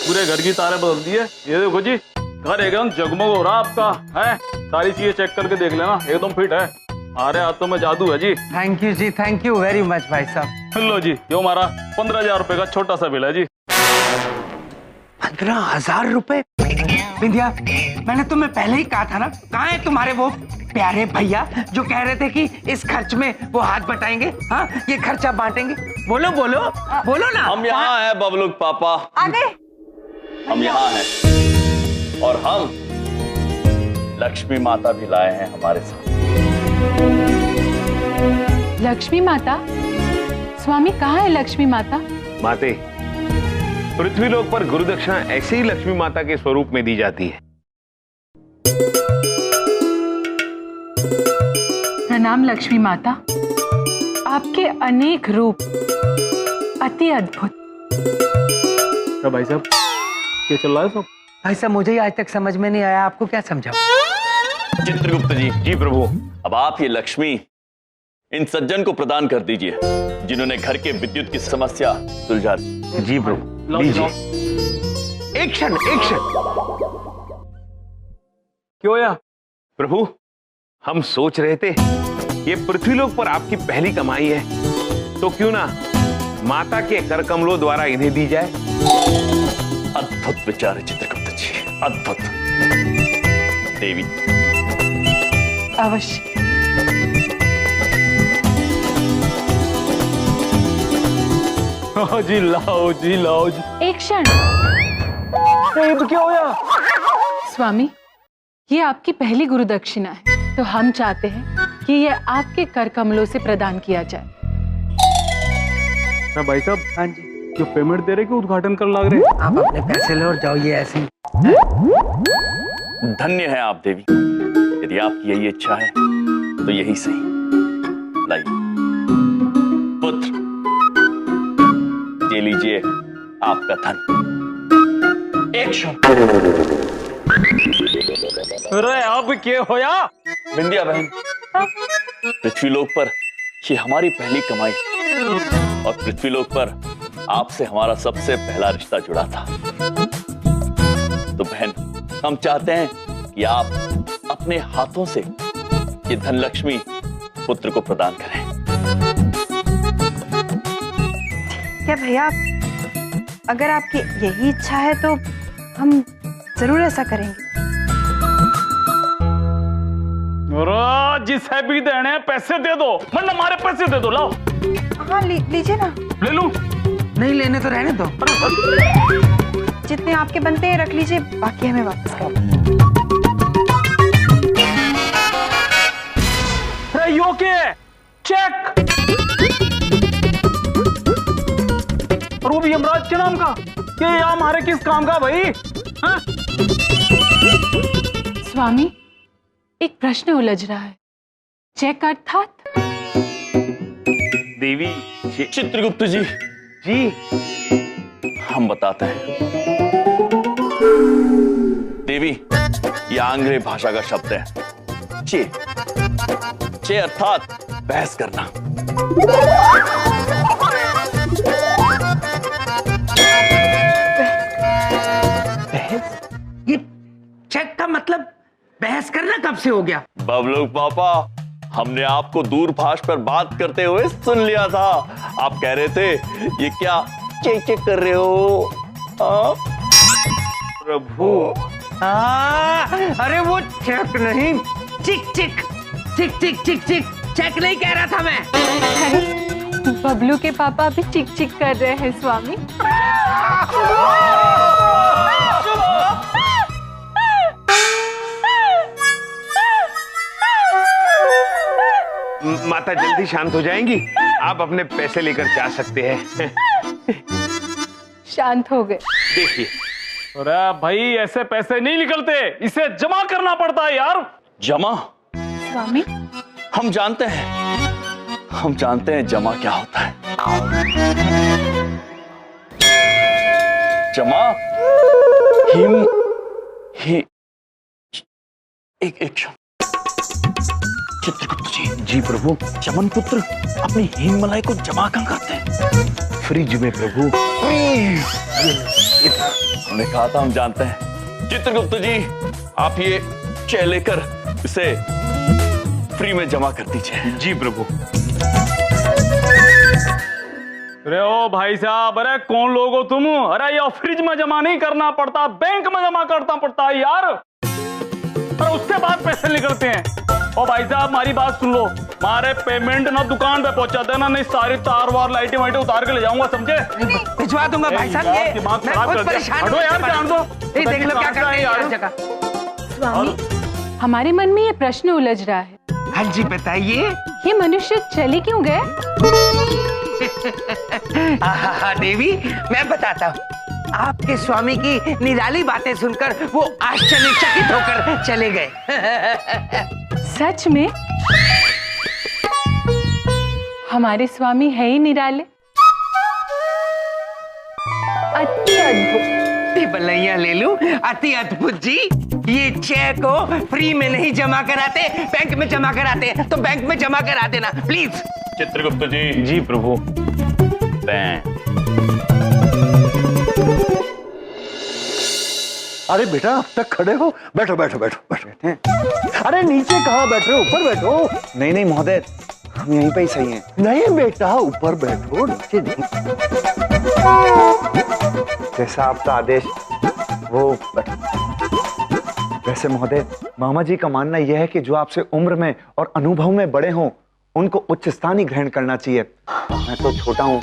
पूरे घर की तारे बदल दी है। ये देखो जी, घर एकदम जगमग हो रहा आपका है। सारी चीजें चेक करके देख लेना, एकदम फिट है। अरे हाथों में जादू है जी। थैंक यू जी, थैंक यू वेरी मच भाई साहब। लो जी, ये हमारा 15,000 रुपए का छोटा सा बिल है जी। 15,000 रुपए? विंध्या, मैंने तुम्हें पहले ही कहा था ना, कहाँ है तुम्हारे वो प्यारे भैया जो कह रहे थे कि इस खर्च में वो हाथ बटाएंगे, हाँ ये खर्चा बांटेंगे। बोलो बोलो बोलो ना। हम यहाँ हैं बबलू पापा। आगे हम यहाँ हैं और हम लक्ष्मी माता भी लाए हैं हमारे साथ। लक्ष्मी माता? स्वामी कहाँ है लक्ष्मी माता? माते, पृथ्वीलोक पर गुरु दक्षिणा ऐसे ही लक्ष्मी माता के स्वरूप में दी जाती है। प्रणाम लक्ष्मी माता, आपके अनेक रूप अति अद्भुत। क्या भाई साहब, क्या चल रहा है सब? भाई साहब मुझे ही आज तक समझ में नहीं आया, आपको क्या समझाऊं? चित्रगुप्त जी। जी प्रभु। अब आप ये लक्ष्मी इन सज्जन को प्रदान कर दीजिए जिन्होंने घर के विद्युत की समस्या सुलझा दी। जी प्रभु, लीजिए। एक क्षण, एक क्षण। क्यों या? प्रभु, हम सोच रहे थे ये पृथ्वीलोक पर आपकी पहली कमाई है, तो क्यों ना माता के कर कमलों द्वारा इन्हें दी जाए। अद्भुत विचार है चित्रगुप्त जी, अद्भुत। देवी अवश्य। हाँ जी, लाओ जी, लाओ जी। एक क्षण क्या होया? स्वामी, ये आपकी पहली गुरु दक्षिणा है, तो हम चाहते हैं कि ये आपके कर कमलों से प्रदान किया जाए। भाई साहब, हाँ जी, जो पेमेंट दे रहे कि उद्घाटन कर लग रहे? आप अपने पैसे लो और जाओ, ये ऐसे ही। धन्य है आप देवी, यदि आपकी यही इच्छा है तो यही सही। लाइए पुत्र, ये लीजिए आपका धन। एक क्षण। अरे अब क्या होया? विंध्या बहन, पृथ्वीलोक पर ये हमारी पहली कमाई और पृथ्वीलोक पर आपसे हमारा सबसे पहला रिश्ता जुड़ा था। तो बहन, हम चाहते हैं कि आप अपने हाथों से ये धनलक्ष्मी पुत्र को प्रदान करें। क्या भैया, अगर आपकी यही इच्छा है तो हम जरूर ऐसा करेंगे। जिसे भी देने हैं पैसे दे दो, वरना हमारे पैसे दे दो। लाओ। हाँ लीजिए ना। ले लूं? नहीं लेने तो रहने दो। जितने आपके बनते हैं रख लीजिए, बाकी हमें वापस कर दो। चेक, और वो भी यमराज के नाम का। ये हमारे किस काम का भाई? हाँ? स्वामी, एक प्रश्न उलझ रहा है। चेक अर्थात? देवी, चित्रगुप्त जी, जी हम बताते हैं। देवी, यह आंग्रेय भाषा का शब्द है चे। चे अर्थात बहस करना। बहस? ये चेक का मतलब बहस करना कब से हो गया? बबलू पापा, हमने आपको दूरभाष पर बात करते हुए सुन लिया था। आप कह रहे थे ये क्या चेक चेक कर रहे हो? प्रभु। अरे वो चेक नहीं, चिक चिक चिक चिक चिक चिक चेक नहीं कह रहा था मैं। अरे बबलू के पापा भी चिक चिक कर रहे हैं स्वामी। माता जल्दी शांत हो जाएंगी, आप अपने पैसे लेकर जा सकते हैं। शांत हो गए। देखिए। अरे भाई, ऐसे पैसे नहीं निकलते, इसे जमा करना पड़ता है यार। जमा? स्वामी, हम जानते हैं जमा क्या होता है। जमा एक क्षण। चित्रगुप्त जी। जी प्रभु। चमन पुत्र अपनी हीन मलाई को जमा कहाँ करते हैं? फ्रिज में प्रभु। हमने कहा था हम जानते हैं। चित्रगुप्त जी, आप ये चेक लेकर इसे फ्री में जमा कर दीजिए। जी प्रभु। अरे ओ भाई साहब, अरे कौन लोग हो तुम? अरे ये फ्रिज में जमा नहीं करना पड़ता, बैंक में जमा करना पड़ता है यार। और उसके बाद पैसे निकलते हैं। ओ भाई साहब, हमारी बात सुन लो, हमारे पेमेंट ना दुकान पे पहुंचा देना, नहीं सारी तार वार लाइटें वाइटें उतार के ले जाऊंगा, समझे? भिजवा दूंगा भाई साहब। ये दिमाग मैं खराब खुद कर दिया। परेशान हटो हूं यार, इससे जान दो। ये देख लो क्या करते हैं यार। हर जगह। स्वामी, हमारे मन में ये प्रश्न उलझ रहा है, हाँ जी बताइए। ये मनुष्य चले क्यों गए? देवी, मैं बताता हूँ। आपके स्वामी की निराली बातें सुनकर वो आश्चर्यचकित होकर चले गए। सच में? हमारे स्वामी है ही निराले। अति अद्भुत। बल्लैया ले लूं, अति अद्भुत जी। ये चेक को फ्री में नहीं जमा कराते, बैंक में जमा कराते हैं, तो बैंक में जमा करा देना प्लीज। चित्रगुप्त जी। जी प्रभु। अरे बेटा, अब तक खड़े हो? बैठो बैठो बैठो बैठो। अरे नीचे कहाँ बैठ रहे हो? ऊपर बैठो। नहीं नहीं महोदय, हम यहीं पे ही सही हैं। नहीं बेटा, ऊपर बैठो, नीचे नहीं। जैसा आपका आदेश, वो वैसे महोदय, मामा जी का मानना यह है कि जो आपसे उम्र में और अनुभव में बड़े हों, उनको उच्च स्थान ही ग्रहण करना चाहिए। मैं तो छोटा हूँ,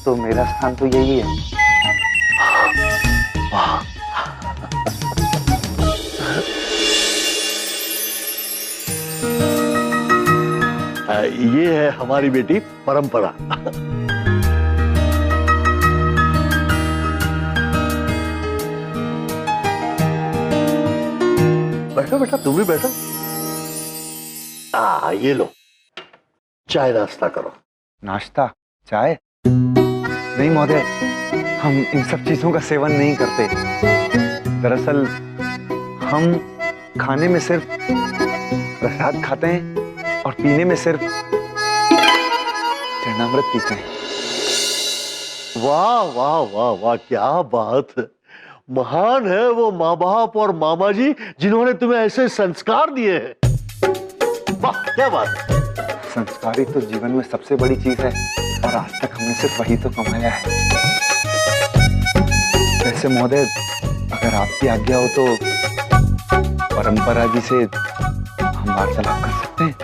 तो मेरा स्थान तो यही है। ये है हमारी बेटी परंपरा। बैठो बेटा, तुम भी बैठो। ये लो, चाय नाश्ता करो। नाश्ता? चाय? नहीं महोदय, हम इन सब चीजों का सेवन नहीं करते। दरअसल हम खाने में सिर्फ प्रसाद खाते हैं और पीने में सिर्फ चरणामृत पीते हैं। वाह वाह वाह वाह, क्या बात है। महान है वो माँ बाप और मामा जी जिन्होंने तुम्हें ऐसे संस्कार दिए हैं। वाह, क्या बात है। संस्कार ही तो जीवन में सबसे बड़ी चीज है, और आज तक हमने सिर्फ वही तो कमाया है। वैसे महोदय, अगर आपकी आज्ञा हो तो परंपरा जी से हम वार्तालाप कर सकते हैं।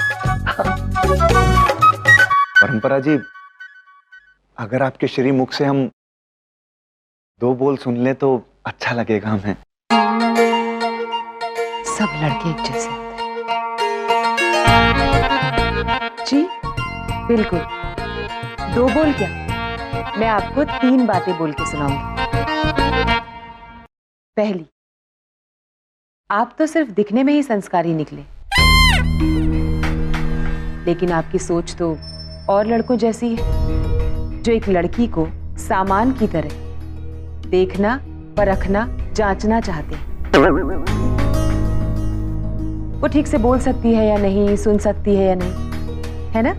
परंपरा जी, अगर आपके श्री मुख से हम 2 बोल सुन लें तो अच्छा लगेगा हमें। सब लड़के एक जैसे जी, बिल्कुल। 2 बोल क्या, मैं आपको 3 बातें बोल के सुनाऊंगी। पहली, आप तो सिर्फ दिखने में ही संस्कारी निकले, लेकिन आपकी सोच तो और लड़कों जैसी है, जो एक लड़की को सामान की तरह देखना, परखना, जांचना चाहते हैं। वो ठीक से बोल सकती है या नहीं, सुन सकती है या नहीं, है ना?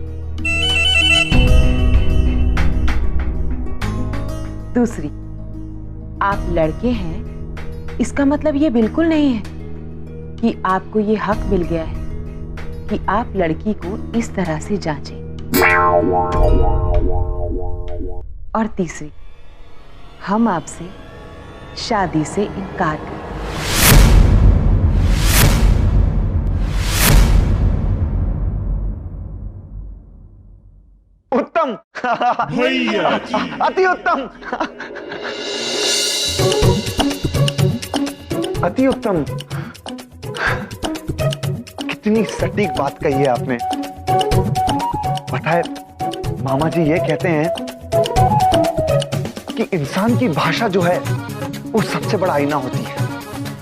दूसरी, आप लड़के हैं, इसका मतलब ये बिल्कुल नहीं है कि आपको ये हक मिल गया है कि आप लड़की को इस तरह से जांचें। और तीसरी, हम आपसे शादी से इनकार करें। उत्तम। अति उत्तम। अति उत्तम। कितनी सटीक बात कही है आपने। पता है, मामा जी ये कहते हैं कि इंसान की भाषा जो है वो सबसे बड़ा आईना होती है,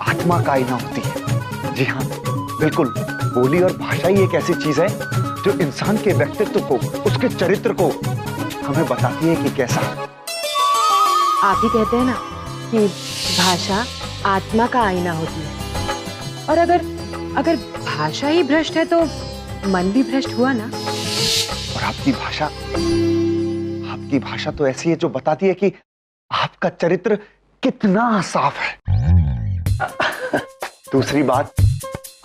आत्मा का आईना होती है। जी हाँ, बिल्कुल। बोली और भाषा ही एक ऐसी चीज है जो इंसान के व्यक्तित्व को, उसके चरित्र को हमें बताती है कि कैसा। आप ही कहते हैं ना कि भाषा आत्मा का आईना होती है, और अगर भाषा ही भ्रष्ट है तो मन भी भ्रष्ट हुआ ना। और आपकी भाषा आपकी भाषा तो ऐसी है जो बताती है कि आपका चरित्र कितना साफ है। दूसरी बात,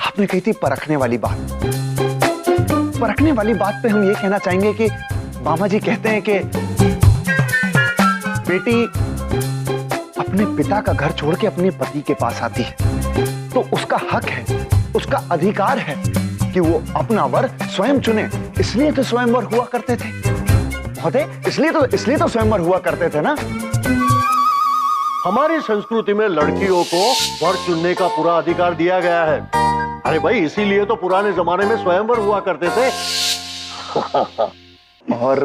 आपने कही थी परखने वाली बात। परखने वाली बात पे हम ये कहना चाहेंगे कि मामा जी कहते हैं कि बेटी अपने पिता का घर छोड़ के अपने पति के पास आती है तो उसका हक है, उसका अधिकार है कि वो अपना वर स्वयं चुने। इसलिए तो स्वयंवर हुआ करते थे महोदय, इसलिए तो स्वयंवर हुआ करते थे ना। हमारी संस्कृति में लड़कियों को वर चुनने का पूरा अधिकार दिया गया है। अरे भाई, इसीलिए तो पुराने जमाने में स्वयंवर हुआ करते थे। और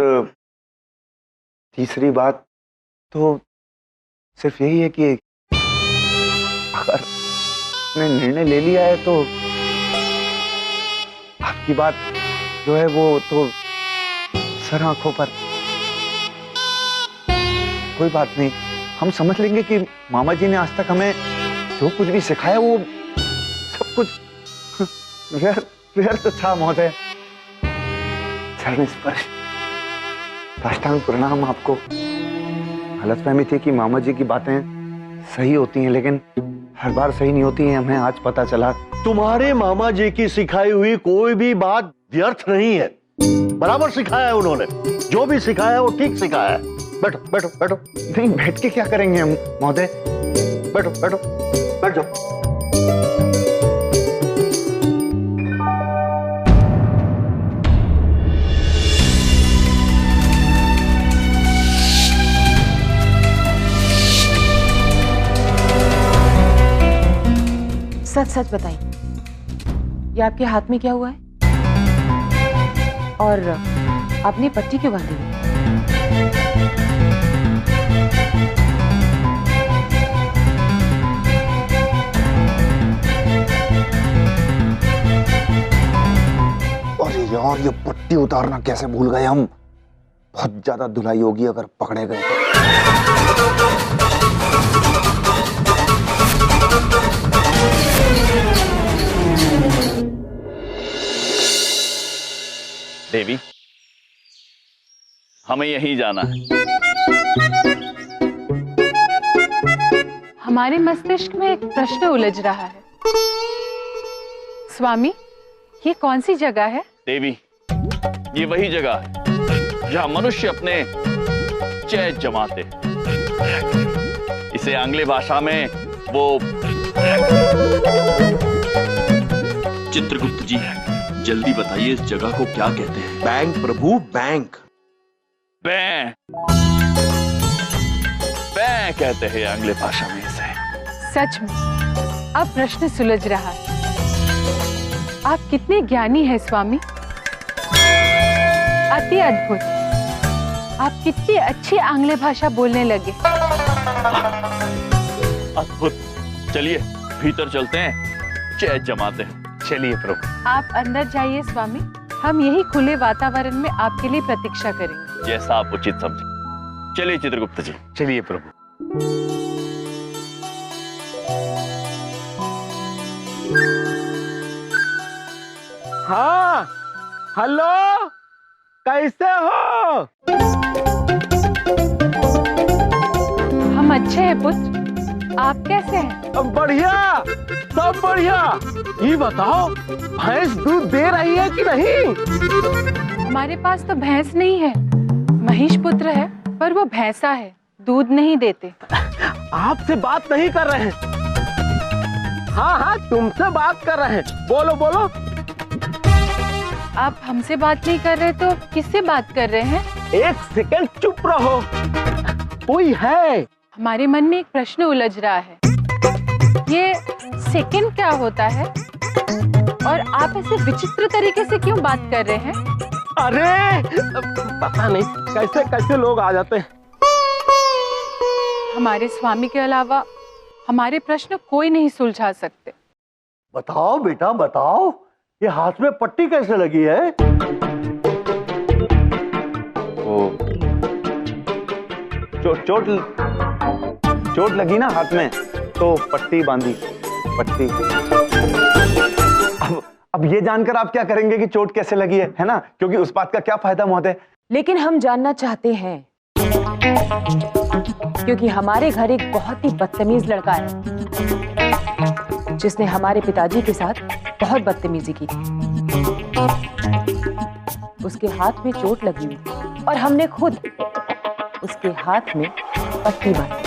तीसरी बात तो सिर्फ यही है कि अगर आपने निर्णय ले लिया है तो आपकी बात जो है वो तो सर आंखों पर। कोई बात नहीं, हम समझ लेंगे कि मामा जी ने आज तक हमें जो कुछ भी सिखाया वो सब कुछ व्यर्थ था महोदय। चरण स्पर्श, साष्टांग प्रणाम आपको। गलतफहमी थी कि मामा जी की बातें सही होती हैं, लेकिन हर बार सही नहीं होती हैं, हमें आज पता चला। तुम्हारे मामा जी की सिखाई हुई कोई भी बात व्यर्थ नहीं है, बराबर सिखाया है उन्होंने। जो भी सिखाया वो ठीक सिखाया है। बैठो बैठो बैठो। नहीं, बैठ के क्या करेंगे हम महोदय? बैठो बैठो बैठ जाओ। सच सच बताइए, ये आपके हाथ में क्या हुआ है और आपने पट्टी क्यों बांधी है? अरे यार, ये पट्टी उतारना कैसे भूल गए हम। बहुत ज्यादा धुलाई होगी अगर पकड़े गए तो। देवी, हमें यहीं जाना है। हमारे मस्तिष्क में एक प्रश्न उलझ रहा है। स्वामी, ये कौन सी जगह है? देवी, ये वही जगह है जहां मनुष्य अपने चैन जमाते। इसे आंग्ल भाषा में वो चित्रगुप्त जी, जल्दी बताइए इस जगह को क्या कहते हैं? बैंक प्रभु, बैंक। बैंक कहते हैं आंग्ल भाषा में इसे। सच में अब प्रश्न सुलझ रहा है। आप कितने ज्ञानी हैं स्वामी, अति अद्भुत। आप कितनी अच्छी आंग्ल भाषा बोलने लगे। अद्भुत। चलिए भीतर चलते हैं, चैन जमाते हैं। चलिए प्रभु। आप अंदर जाइए स्वामी, हम यही खुले वातावरण में आपके लिए प्रतीक्षा करेंगे। जैसा आप उचित समझे। चलिए चित्रगुप्त जी। चलिए प्रभु। हाँ, हेलो, कैसे हो? हम अच्छे हैं पुत्र, आप कैसे हैं? बढ़िया, सब बढ़िया। ये बताओ, भैंस दूध दे रही है कि नहीं? हमारे पास तो भैंस नहीं है, महिष पुत्र है, पर वो भैंसा है, दूध नहीं देते। आपसे बात नहीं कर रहे हैं। हाँ हाँ, तुमसे बात कर रहे हैं। बोलो बोलो। आप हमसे बात नहीं कर रहे तो किससे बात कर रहे हैं? एक सेकंड चुप रहो, कोई है? हमारे मन में एक प्रश्न उलझ रहा है। ये सेकंड क्या होता है और आप ऐसे विचित्र तरीके से क्यों बात कर रहे हैं? अरे पता नहीं कैसे कैसे लोग आ जाते हैं। हमारे स्वामी के अलावा हमारे प्रश्न कोई नहीं सुलझा सकते। बताओ बेटा बताओ, ये हाथ में पट्टी कैसे लगी है? वो चोट लगी ना हाथ में, तो पट्टी बांधी। पट्टी। अब ये जानकर आप क्या करेंगे कि चोट कैसे लगी है ना? क्योंकि उस बात का क्या फायदा महोदय? लेकिन हम जानना चाहते हैं क्योंकि हमारे घर एक बहुत ही बदतमीज लड़का है जिसने हमारे पिताजी के साथ बहुत बदतमीजी की थी। उसके हाथ में चोट लगी हुई और हमने खुद उसके हाथ में पट्टी बांधी।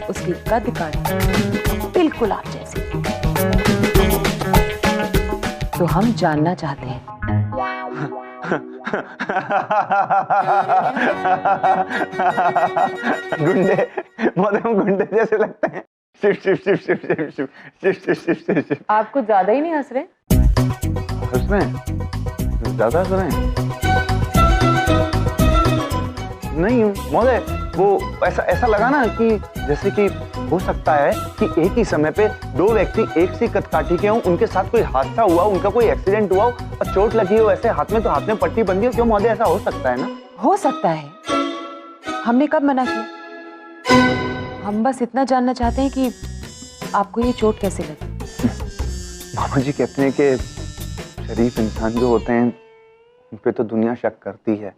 उसकी कद काठी बिल्कुल आप जैसी। तो हम जानना चाहते हैं गुंडे मतलब गुंडे जैसे लगते हैं। शिव शिव शिव शिव शिव शिव शिव शिव शिव शिव शिव। आप कुछ ज्यादा ही नहीं हंस रहे। हंस रहे हैं? ज्यादा हंस रहे हैं? नहीं महोदय, वो ऐसा लगा ना कि जैसे कि हो सकता है कि एक ही समय पे दो व्यक्ति एक सी कदकाठी के हों, उनके साथ कोई हादसा हुआ, उनका कोई एक्सीडेंट हुआ और चोट लगी हो, ऐसे हाथ में पट्टी बंधी हो। क्यों महोदय, ऐसा हो सकता है ना? हो सकता है। हमने कब मना किया? हम बस इतना जानना चाहते हैं कि आपको ये चोट कैसे लगी। मामा जी कहते हैं कि शरीफ इंसान जो होते हैं उन पे तो दुनिया शक करती है,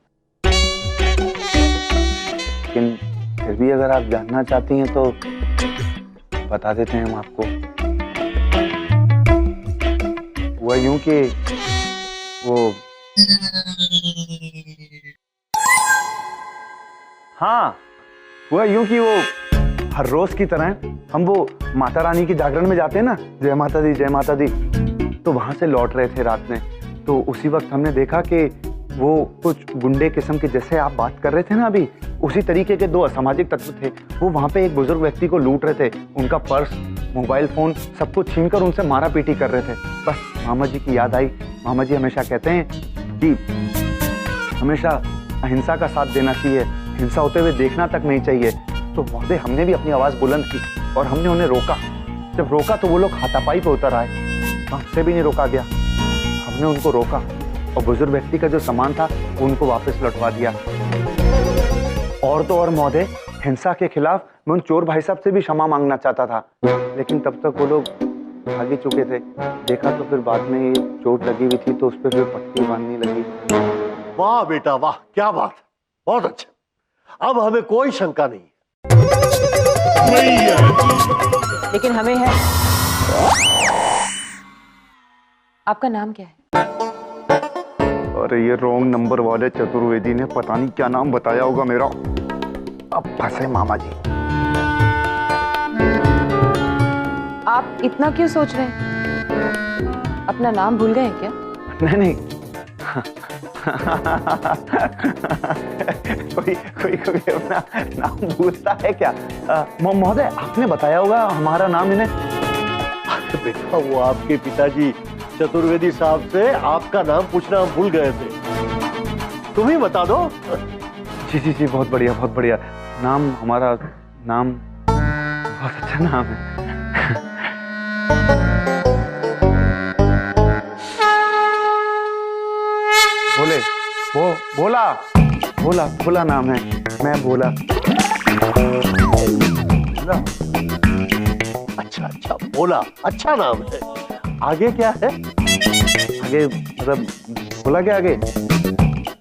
लेकिन फिर भी अगर आप जानना चाहती हैं तो बता देते हैं हम आपको। हुआ यूं कि वो हुआ यूं कि वो हर रोज की तरह हम वो माता रानी की जागरण में जाते हैं ना, जय माता दी जय माता दी, तो वहां से लौट रहे थे रात में। तो उसी वक्त हमने देखा कि वो कुछ गुंडे किस्म के, जैसे आप बात कर रहे थे ना अभी, उसी तरीके के दो असामाजिक तत्व थे। वो वहां पे एक बुजुर्ग व्यक्ति को लूट रहे थे, उनका पर्स, मोबाइल फोन सब कुछ छीनकर उनसे मारा पीटी कर रहे थे। बस मामा जी की याद आई। मामा जी हमेशा कहते हैं कि हमेशा अहिंसा का साथ देना चाहिए, हिंसा होते हुए देखना तक नहीं चाहिए। तो महोदय हमने भी अपनी आवाज बुलंद की और हमने उन्हें रोका। जब रोका तो वो लोग हाथापाई पे उतर आए, हमसे भी नहीं रोका गया। हमने उनको रोका और बुजुर्ग व्यक्ति का जो सामान था वो उनको वापस लौटवा दिया। और तो और महोदय, हिंसा के खिलाफ मैं उन चोर भाई साहब से भी क्षमा मांगना चाहता था, लेकिन तब तक वो लोग भाग ही चुके थे। देखा तो फिर बाद में ये चोट लगी हुई थी तो उस पर फिर पट्टी बांधनी लगी। वाह बेटा वाह, क्या बात, बहुत अच्छा। अब हमें कोई शंका नहीं। लेकिन हमें है। आपका नाम क्या है? अरे ये रॉन्ग नंबर वाले चतुर्वेदी ने पता नहीं क्या नाम बताया होगा मेरा। अब फंसे मामा जी। आप इतना क्यों सोच रहे हैं? अपना नाम भूल गए हैं क्या? नहीं कोई अपना नाम भूलता है क्या? महोदय आपने बताया होगा हमारा नाम इन्हें। अरे बेटा, वो आपके पिताजी चतुर्वेदी साहब से आपका नाम पूछना हम भूल गए थे, तुम ही बता दो। जी बहुत बढ़िया। नाम हमारा नाम बहुत अच्छा नाम है। भोला नाम है। मैं भोला। अच्छा भोला, अच्छा नाम है। आगे क्या है? आगे मतलब भोला के आगे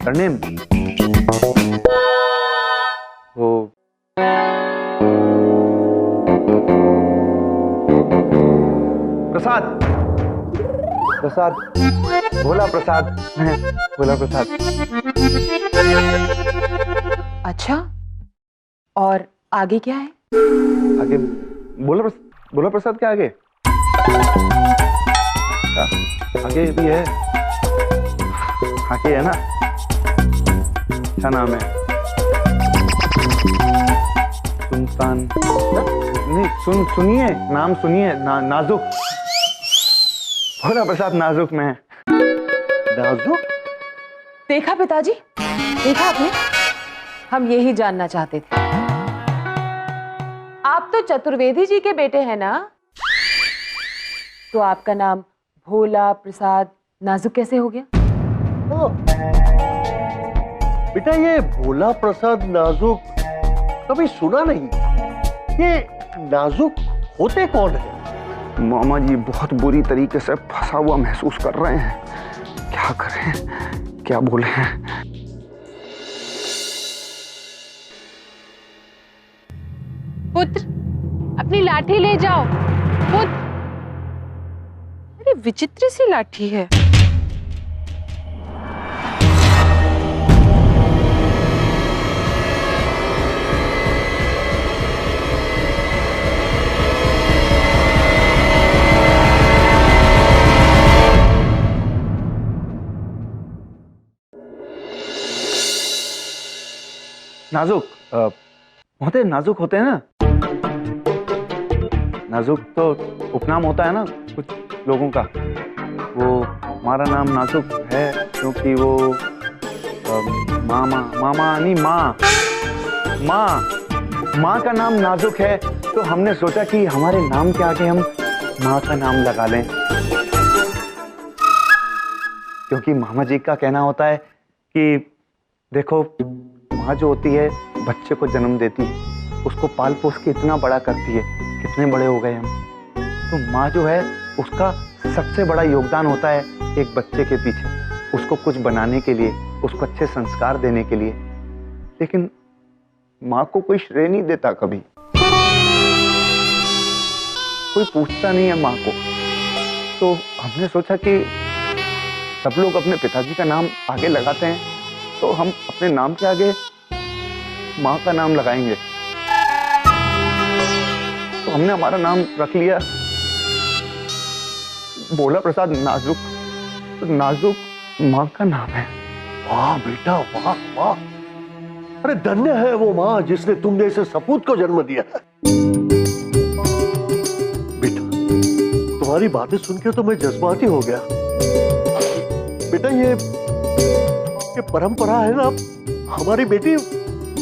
सरनेम वो प्रसाद भोला प्रसाद है। भोला प्रसाद। अच्छा, और आगे क्या है? आगे भोला प्रसाद के आगे आगे भी है। आगे है ना, अच्छा नाम है। सुल्तान नहीं, सुनिए नाम सुनिए। नाजुक। भोला प्रसाद नाजुक में है। नाजुक? देखा पिताजी, देखा आपने? हम यही जानना चाहते थे। आप तो चतुर्वेदी जी के बेटे हैं ना, तो आपका नाम भोला प्रसाद नाजुक कैसे हो गया? बेटा ये भोला प्रसाद नाजुक कभी सुना नहीं। ये नाजुक होते कौन है? मामा जी बहुत बुरी तरीके से फंसा हुआ महसूस कर रहे हैं। क्या करें, क्या बोले? पुत्र, अपनी लाठी ले जाओ। पुत्र, अरे विचित्र सी लाठी है। नाजुक होते नाजुक होते हैं ना। नाजुक तो उपनाम होता है ना कुछ लोगों का। वो हमारा नाम नाजुक है क्योंकि वो माँ का नाम नाजुक है, तो हमने सोचा कि हमारे नाम के आगे हम माँ का नाम लगा लें, क्योंकि मामा जी का कहना होता है कि देखो, माँ जो होती है बच्चे को जन्म देती है, उसको पाल पोस के इतना बड़ा करती है, कितने बड़े हो गए हम। तो माँ जो है उसका सबसे बड़ा योगदान होता है एक बच्चे के पीछे, उसको कुछ बनाने के लिए, उसको अच्छे संस्कार देने के लिए। लेकिन माँ को कोई श्रेय नहीं देता, कभी कोई पूछता नहीं है माँ को। तो हमने सोचा कि सब लोग अपने पिताजी का नाम आगे लगाते हैं, तो हम अपने नाम के आगे माँ का नाम लगाएंगे। तो हमने हमारा नाम रख लिया भोला प्रसाद नाजुक। तो नाजुक माँ का नाम है। वाह बेटा, वाह वाह। अरे धन्य है वो माँ जिसने तुम जैसे सपूत को जन्म दिया है। बेटा, तुम्हारी बातें सुनकर तो मैं जज्बाती हो गया। बेटा, ये परंपरा है ना, हमारी बेटी,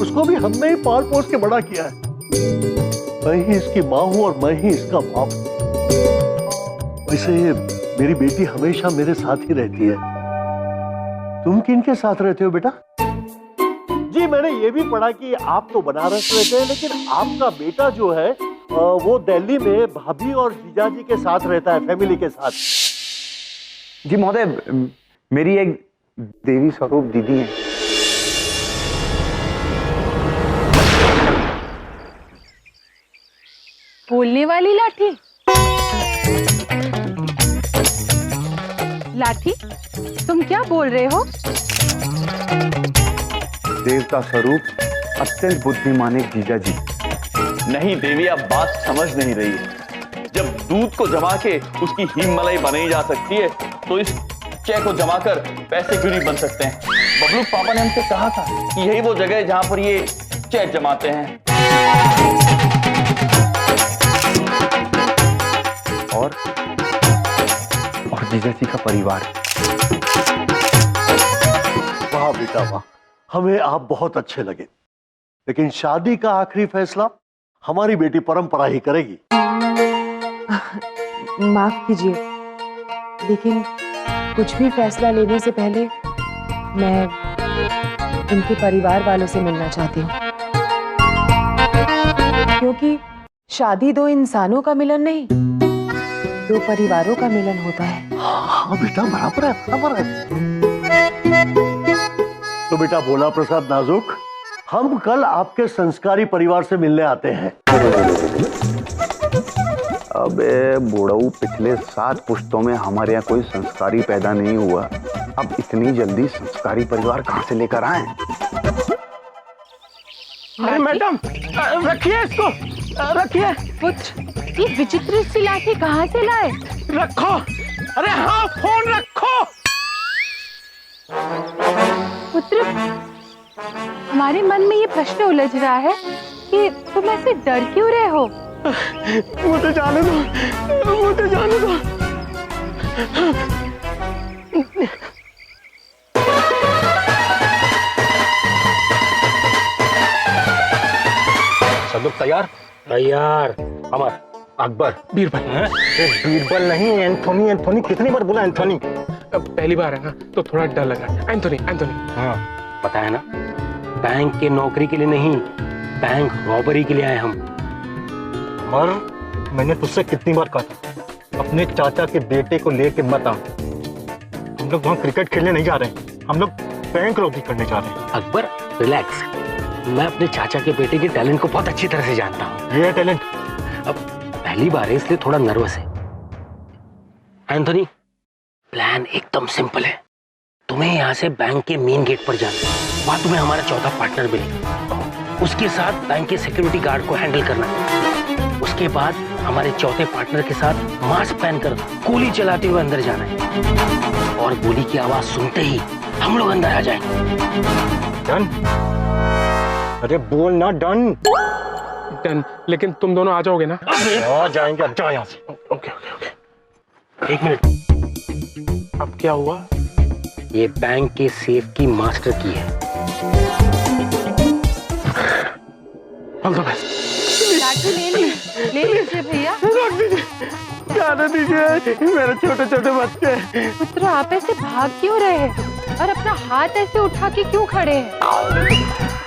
उसको भी हमने ही पाल पोस के बड़ा किया है। मैं ही इसकी माँ हूं और मैं ही इसका बाप। वैसे मेरी बेटी हमेशा मेरे साथ ही रहती है। तुम किनके साथ रहते हो बेटा? जी, मैंने ये भी पढ़ा कि आप तो बनारस रहते हैं, लेकिन आपका बेटा जो है वो दिल्ली में भाभी और जीजाजी के साथ रहता है, फैमिली के साथ। जी महोदय, मेरी एक देवी स्वरूप दीदी है। बोलने वाली लाठी? लाठी, तुम क्या बोल रहे हो? देवता स्वरूप अत्यंत बुद्धिमान एक जीजा जी। नहीं देवी, आप बात समझ नहीं रही है। जब दूध को जमा के उसकी हीम मलाई बनाई जा सकती है, तो इस चेक को जमा कर पैसे क्यों नहीं बन सकते हैं? बबलू पापा ने हमसे कहा था कि यही वो जगह है जहां पर ये चेक जमाते हैं। और जीजा जी का परिवार। वाह बेटा वाह, हमें आप बहुत अच्छे लगे। लेकिन शादी का आखिरी फैसला हमारी बेटी परंपरा ही करेगी। माफ कीजिए, लेकिन कुछ भी फैसला लेने से पहले मैं इनके परिवार वालों से मिलना चाहती हूँ, क्योंकि शादी दो इंसानों का मिलन नहीं, दो परिवारों का मिलन होता है। हाँ बेटा, बराबर है, बराबर है। तो बेटा भोला प्रसाद नाजुक, हम कल आपके संस्कारी परिवार से मिलने आते हैं। अबे बूढ़ऊ, पिछले 7 पुश्तों में हमारे यहाँ कोई संस्कारी पैदा नहीं हुआ, अब इतनी जल्दी संस्कारी परिवार कहाँ से लेकर आए? अरे मैडम, रखिए इसको, रखिए। पुत्र, ये विचित्र सी लाठी कहाँ से लाए? रखो। अरे हाँ, फोन रखो। पुत्र, हमारे मन में ये प्रश्न उलझ रहा है कि तुम ऐसे डर क्यों रहे हो? मुझे जाने दो, मुझे जाने दो। सब लोग तैयार? तैयार। अमर, अकबर, बीरबल। बीरबल नहीं, एंथोनी। एंथोनी कितनी बार बोला एंथोनी? पहली बार है ना, तो थोड़ा डर लगा। Anthony, Anthony. हाँ, पता है ना, बैंक के नौकरी के लिए नहीं, बैंक रॉबरी के लिए आए हम। और मैंने तुझसे कितनी बार कहा था, अपने चाचा के बेटे को लेके मत आ। हम लोग वहाँ क्रिकेट खेलने नहीं जा रहे हैं, हम लोग बैंक रॉबरी करने जा रहे हैं। अकबर, रिलैक्स। मैं अपने चाचा के बेटे के टैलेंट को बहुत अच्छी तरह से जानता हूँ। ये टैलेंट अब पहली बार है इसलिए थोड़ा नर्वस है। एंथोनी, प्लान एकदम सिंपल है। तुम्हें यहाँ से बैंक के मेन गेट पर जाना है, वहां तुम्हें हमारा चौथा पार्टनर मिलेगा। उसके साथ बैंक के सिक्योरिटी गार्ड को हैंडल करना है। उसके बाद हमारे चौथे पार्टनर के साथ मास्क पहनकर गोली चलाते हुए अंदर जाना है और गोली की आवाज सुनते ही हम लोग अंदर आ जाएंगे। डन? अरे बोल ना डन। डन, लेकिन तुम दोनों आ जाओगे ना? आ जाएंगे, जाओ यहाँ से। Okay okay okay. 1 मिनट। अब क्या हुआ? ये बैंक के सेफ की मास्टर की है। लाठी ले लीजिए भैया। जाने दीजिए, मेरे छोटे छोटे बच्चे। पुत्र, आप ऐसे भाग क्यों रहे हैं और अपना हाथ ऐसे उठा के क्यों खड़े हैं?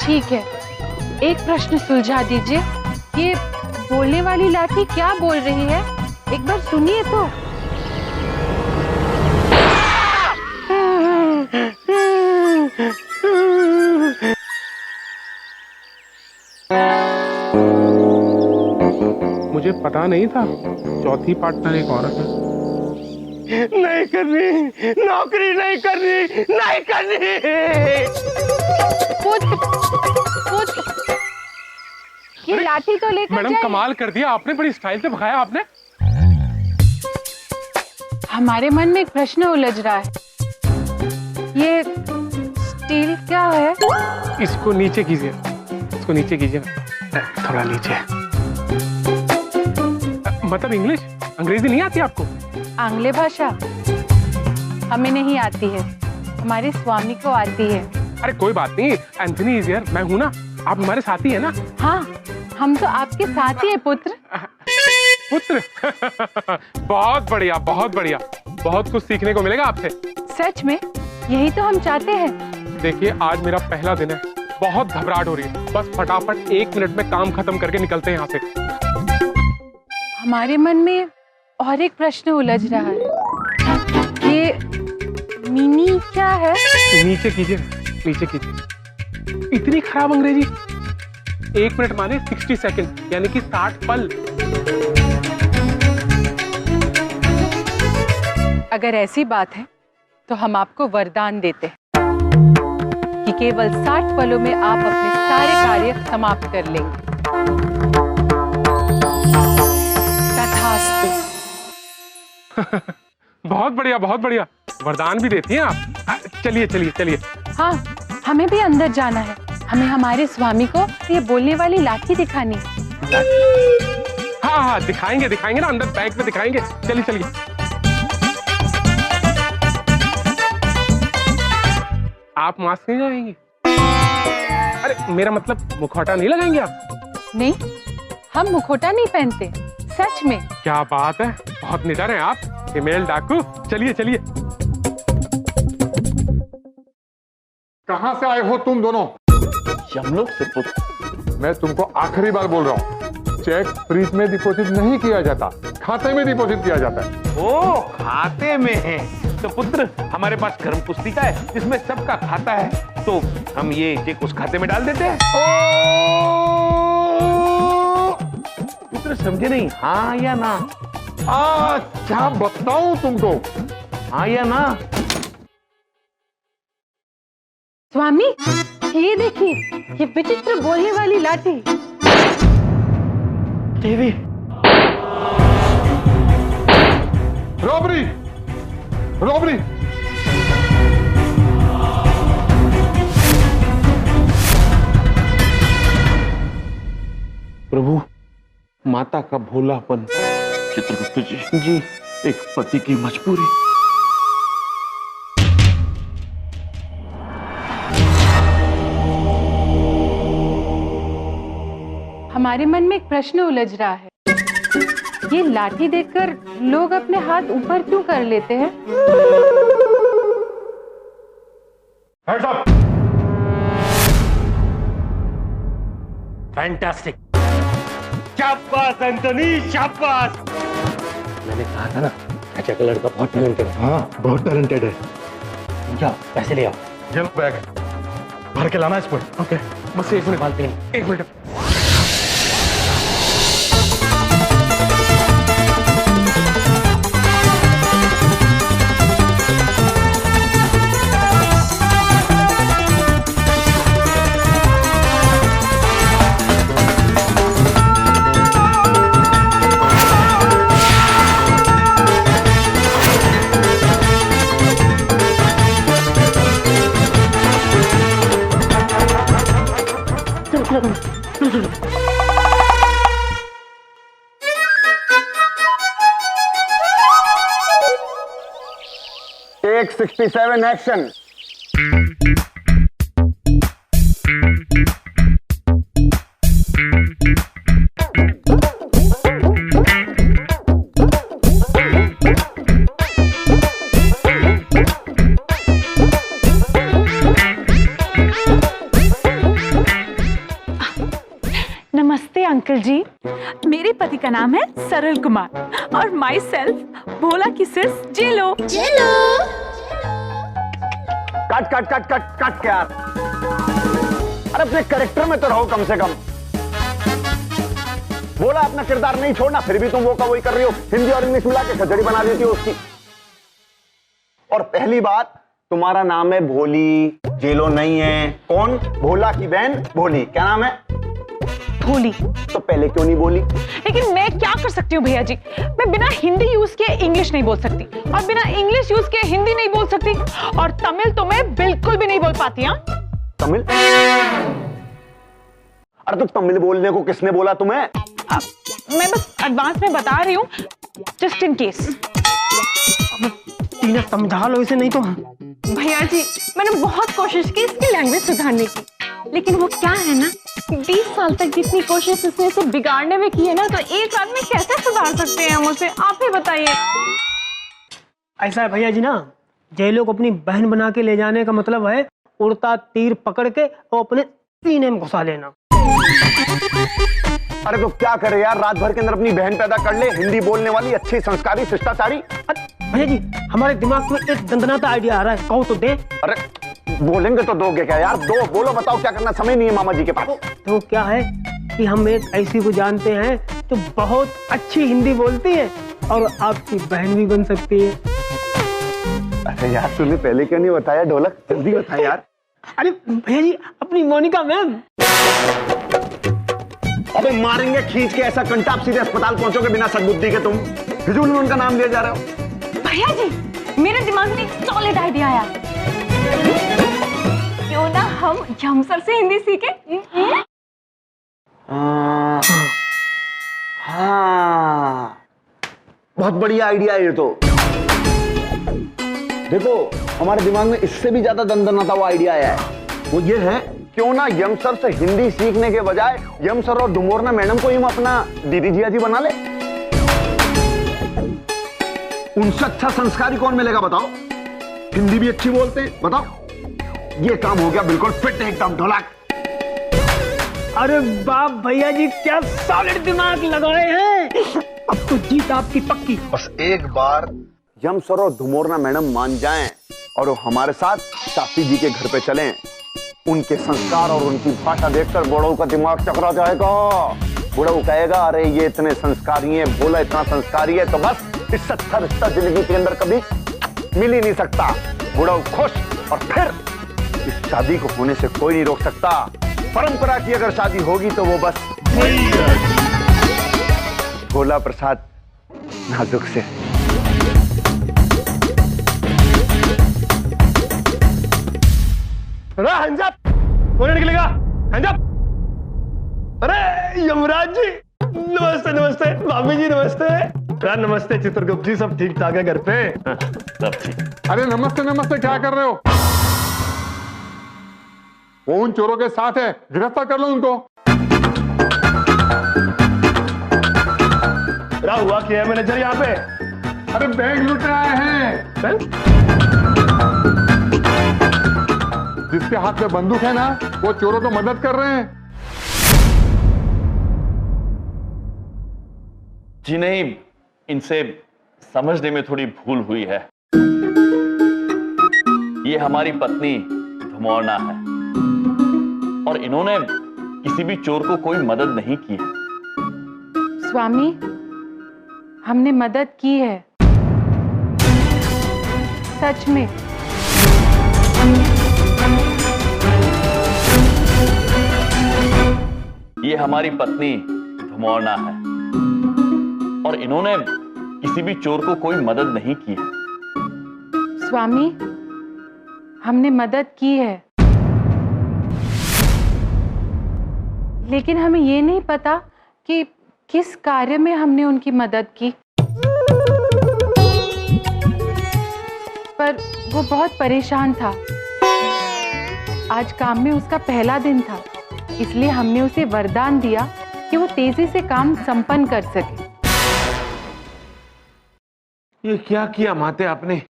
ठीक है, एक प्रश्न सुलझा दीजिए। ये बोलने वाली लाठी क्या बोल रही है? एक बार सुनिए तो। मुझे पता नहीं था चौथी पार्टनर एक औरत है। नहीं करनी, नौकरी नहीं करनी, नहीं करनी। ये लाठी तो लेकर मैडम जाइए। कमाल कर दिया आपने, बड़ी स्टाइल से भगाया आपने। हमारे मन में एक प्रश्न उलझ रहा है। ये स्टील क्या है? इसको नीचे कीजिए, इसको नीचे कीजिए, थोड़ा नीचे। मतलब इंग्लिश, अंग्रेजी नहीं आती आपको? आंग्ले भाषा हमें नहीं आती है, हमारे स्वामी को आती है। अरे कोई बात नहीं, एंथनी इज हियर, मैं हूं ना, आप हमारे साथी है ना? हाँ, हम तो आपके साथी है पुत्र। पुत्र बहुत बढ़िया, बहुत बढ़िया, बहुत कुछ सीखने को मिलेगा आपसे। सच में यही तो हम चाहते हैं। देखिए, आज मेरा पहला दिन है, बहुत घबराहट हो रही है, बस फटाफट 1 मिनट में काम खत्म करके निकलते हैं यहाँ से। हमारे मन में और एक प्रश्न उलझ रहा है। ये मिनी क्या है? नीचे कीजिए, नीचे कीजिए। इतनी खराब अंग्रेजी। 1 मिनट माने 60 सेकंड, यानी कि 60 पल। अगर ऐसी बात है तो हम आपको वरदान देते हैं कि केवल 60 पलों में आप अपने सारे कार्य समाप्त कर लेंगे। तथास्तु। बहुत बढ़िया, बहुत बढ़िया, वरदान भी देती हैं आप। चलिए चलिए चलिए। हाँ, हमें भी अंदर जाना है। हमें हमारे स्वामी को ये बोलने वाली लाठी दिखानी है। हाँ हाँ, दिखाएंगे दिखाएंगे ना, अंदर बैंक में दिखाएंगे। चलिए चलिए। आप मास्क नहीं लगाएंगी? अरे मेरा मतलब मुखौटा नहीं लगाएंगे आप? नहीं, हम मुखौटा नहीं पहनते, सच में। क्या बात है, बहुत निडर हैं आप, फीमेल डाकू। चलिए चलिए। कहां से आए हो तुम दोनों? यमलोक से पुत्र। मैं तुमको आखिरी बार बोल रहा हूँ, चेक फ्रीज में डिपॉजिट नहीं किया जाता, खाते में डिपॉजिट किया जाता है। ओ, खाते में है तो पुत्र, हमारे पास कर्म पुस्तिका है जिसमें सबका खाता है, तो हम ये चेक उस खाते में डाल देते हैं। पुत्र समझे नहीं, हाँ या ना? क्या बताऊं तुमको? हाँ या ना? स्वामी, ये देखिए, ये विचित्र बोलने वाली लाठी। देवी, रॉबरी, रॉबरी। प्रभु, माता का भोलापन। चित्रगुप्त जी, एक पति की मजबूरी। हमारे मन में एक प्रश्न उलझ रहा है। ये लाठी देखकर लोग अपने हाथ ऊपर क्यों कर लेते हैं? फैंटास्टिक, शाबाश एंटोनी, शाबाश। मैंने कहा था ना, चाचा का लड़का बहुत टैलेंटेड है। हाँ, बहुत टैलेंटेड है। जाओ, पैसे ले आओ। ये बैग भर के लाना इसको। ओके, बस एक मिनट निकालते हैं, 1 मिनट। Take 67 action. नमस्ते अंकल जी, मेरे पति का नाम है सरल कुमार और माई सेल्फ भोला की सिर्फ जेलो। Cut cut cut cut cut क्या? अरे अपने कैरेक्टर में तो रहो कम से कम। बोला अपना किरदार नहीं छोड़ना, फिर भी तुम वो का वही कर रही हो, हिंदी और इंग्लिश मिला के खचड़ी बना देती हो उसकी। और पहली बात, तुम्हारा नाम है भोली, जेलो नहीं है। कौन? भोला की बहन भोली। क्या नाम है? भोली। तो पहले क्यों नहीं बोली? लेकिन मैं क्या कर सकती हूँ भैया जी, मैं बिना हिंदी यूज किए इंग्लिश नहीं बोल सकती और बिना इंग्लिश यूज किए हिंदी नहीं बोल सकती और तमिल तो मैं बिल्कुल भी नहीं बोल पाती। हाँ, तमिल? अरे तो तमिल बोलने को किसने बोला तुम्हें? मैं बस एडवांस में बता रही हूँ, जस्ट इन केस। टीना समझा लो इसे, नहीं तो। भैया जी मैंने बहुत कोशिश की इसकी लैंग्वेज सुधारने की, लेकिन वो क्या है ना, 20 साल तक जितनी कोशिश उसने इसे बिगाड़ने में की है ना, तो एक रात में कैसे सुधार सकते हैं हम उसे, आप ही बताइए। ऐसा है भैया जी ना, जेलो को अपनी बहन बना के ले जाने का मतलब है उड़ता तीर पकड़ के और अपने सीने में घुसा लेना। अरे तो क्या करे यार, रात भर के अंदर अपनी बहन पैदा कर ले, हिंदी बोलने वाली, अच्छी संस्कारी शिष्टाचारी। भैया जी हमारे दिमाग में एक दंदनाता आइडिया आ रहा है, कहो तो दे। अरे बोलेंगे तो दोगे क्या यार? दो बोलो, बताओ क्या करना, समय नहीं है मामा जी के पास। तो क्या है कि हम एक ऐसी को जानते हैं जो बहुत अच्छी हिंदी बोलती है और आपकी बहन भी बन सकती है। अरे यार तूने पहले क्यों नहीं बताया ढोलक? जल्दी बता यार। अरे भैया जी अपनी मोनिका मैम। अबे मारेंगे खींच के ऐसा कंटा, आप सीधे अस्पताल पहुंचोगे बिना सद्बुद्धि के। तुम फिजूल में उनका नाम लिया जा रहे हो। भैया जी मेरे दिमाग में एक सॉलिड आइडिया आया, क्यों ना हम यमसर से हिंदी सीखे? हाँ बहुत बढ़िया आइडिया है ये तो। देखो हमारे दिमाग में इससे भी ज्यादा दंदनाता वो आइडिया आया है, वो ये है क्यों ना यमसर से हिंदी सीखने के बजाय यमसर और डुमोरना मैडम को ही हम अपना दीदी जिया जी बना ले। उनसे अच्छा संस्कारी कौन मिलेगा बताओ? हिंदी भी अच्छी बोलते हैं, बताओ। ये काम हो गया बिल्कुल फिट एकदम ढोलक। अरे बाप भैया जी क्या सॉलिड दिमाग लगाए हैं, अब तो जीत आपकी पक्की। बस एक बार यमसर और डुमोरना मैडम मान जाएं और वो हमारे साथ चाची जी के घर पे चलें, उनके संस्कार और उनकी भाषा देखकर बड़ों का दिमाग चकरा जाएगा। बूढ़ा कहेगा अरे ये इतने संस्कारी है, भोला इतना संस्कारी है, तो बस इससे अच्छा रिश्ता जिंदगी के अंदर कभी मिल ही नहीं सकता। बूढ़ा खुश, और फिर इस शादी को होने से कोई नहीं रोक सकता। परंपरा की अगर शादी होगी तो वो बस भोला प्रसाद नाजुक से। हंजप कौन निकलेगा? हंजप। अरे यमराज जी नमस्ते। नमस्ते भाभी जी, नमस्ते। नमस्ते चित्रगुप्त जी, सब ठीक ठाक है घर पे? सब ठीक। अरे नमस्ते नमस्ते, क्या कर रहे हो? वो उन चोरों के साथ है, गिरफ्तार कर लो उनको। क्या हुआ क्या है मैनेजर यहाँ पे? अरे बैंक लूट आए हैं। जिसके हाथ में बंदूक है ना, वो चोरों को मदद कर रहे हैं। जी नहीं, इनसे समझने में थोड़ी भूल हुई है। ये हमारी पत्नी धुमोरना है और इन्होंने किसी भी चोर को कोई मदद नहीं की है। स्वामी, हमने मदद की है, सच में। ये हमारी पत्नी धुमौना है और इन्होंने किसी भी चोर को कोई मदद नहीं की है। स्वामी, हमने मदद की है, लेकिन हमें ये नहीं पता कि किस कार्य में हमने उनकी मदद की। पर वो बहुत परेशान था। आज काम में उसका पहला दिन था, इसलिए हमने उसे वरदान दिया कि वो तेजी से काम संपन्न कर सके। ये क्या किया माते आपने?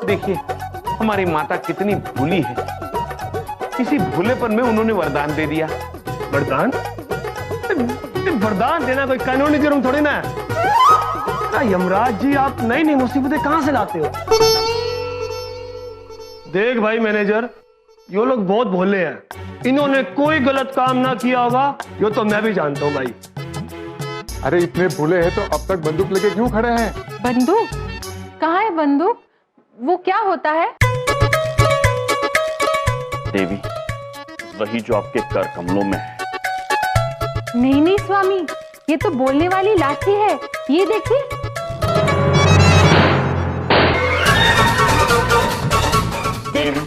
देखिए हमारी माता कितनी भूली है। किसी भूलेपन में उन्होंने वरदान दे दिया। वरदान? वरदान देना कोई कानूनी जुर्म थोड़ी ना है। यमराज जी, आप नई नई मुसीबतें कहां से लाते हो? देख भाई मैनेजर, ये लोग बहुत भोले हैं। इन्होंने कोई गलत काम ना किया होगा, ये तो मैं भी जानता हूँ भाई। अरे इतने भूले हैं तो अब तक बंदूक लेके क्यों खड़े हैं? बंदूक? कहाँ है बंदूक? वो क्या होता है? देवी, वही जो आपके कर कमलों में है। नहीं नहीं स्वामी, ये तो बोलने वाली लाठी है, ये देखिए। देवी,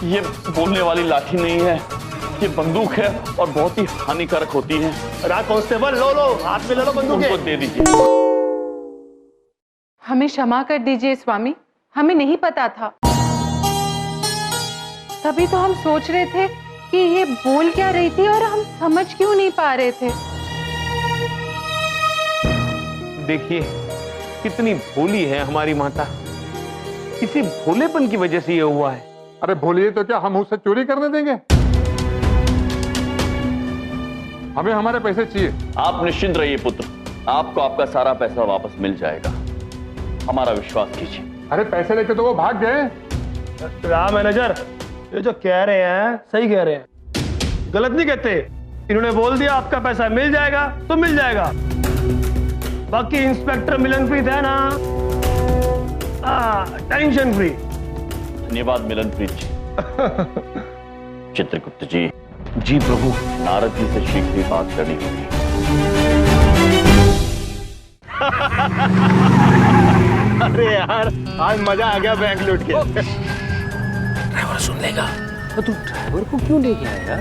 ये बोलने वाली लाठी नहीं है, ये बंदूक है और बहुत ही हानिकारक होती है। रात कांस्टेबल, लो हाथ में ले लो बंदूक। उनको दे दीजिए। हमें क्षमा कर दीजिए स्वामी, हमें नहीं पता था। तभी तो हम सोच रहे थे कि ये बोल क्या रही थी और हम समझ क्यों नहीं पा रहे थे। देखिए कितनी भोली है हमारी माता। किसी भोलेपन की वजह से ये हुआ है। अरे भूलिए तो क्या हम उससे चोरी करने देंगे? हमें हमारे पैसे चाहिए। आप निश्चिंत रहिए पुत्र, आपको आपका सारा पैसा वापस मिल जाएगा, हमारा विश्वास कीजिए। अरे पैसे लेके तो वो भाग गए। मैनेजर, ये जो कह रहे हैं सही कह रहे हैं, गलत नहीं कहते। इन्होंने बोल दिया आपका पैसा मिल जाएगा तो मिल जाएगा। बाकी इंस्पेक्टर मिलनप्रीत है ना, टेंशन फ्री। धन्यवाद मिलनप्रीत जी। चित्रगुप्त जी। जी प्रभु। नारद जी से शीघ्र ही बात करनी होगी। अरे यार, आज मजा आ गया बैंक लूट के। ड्राइवर सुन लेगा। तो तू ड्राइवर को क्यों लेके आया?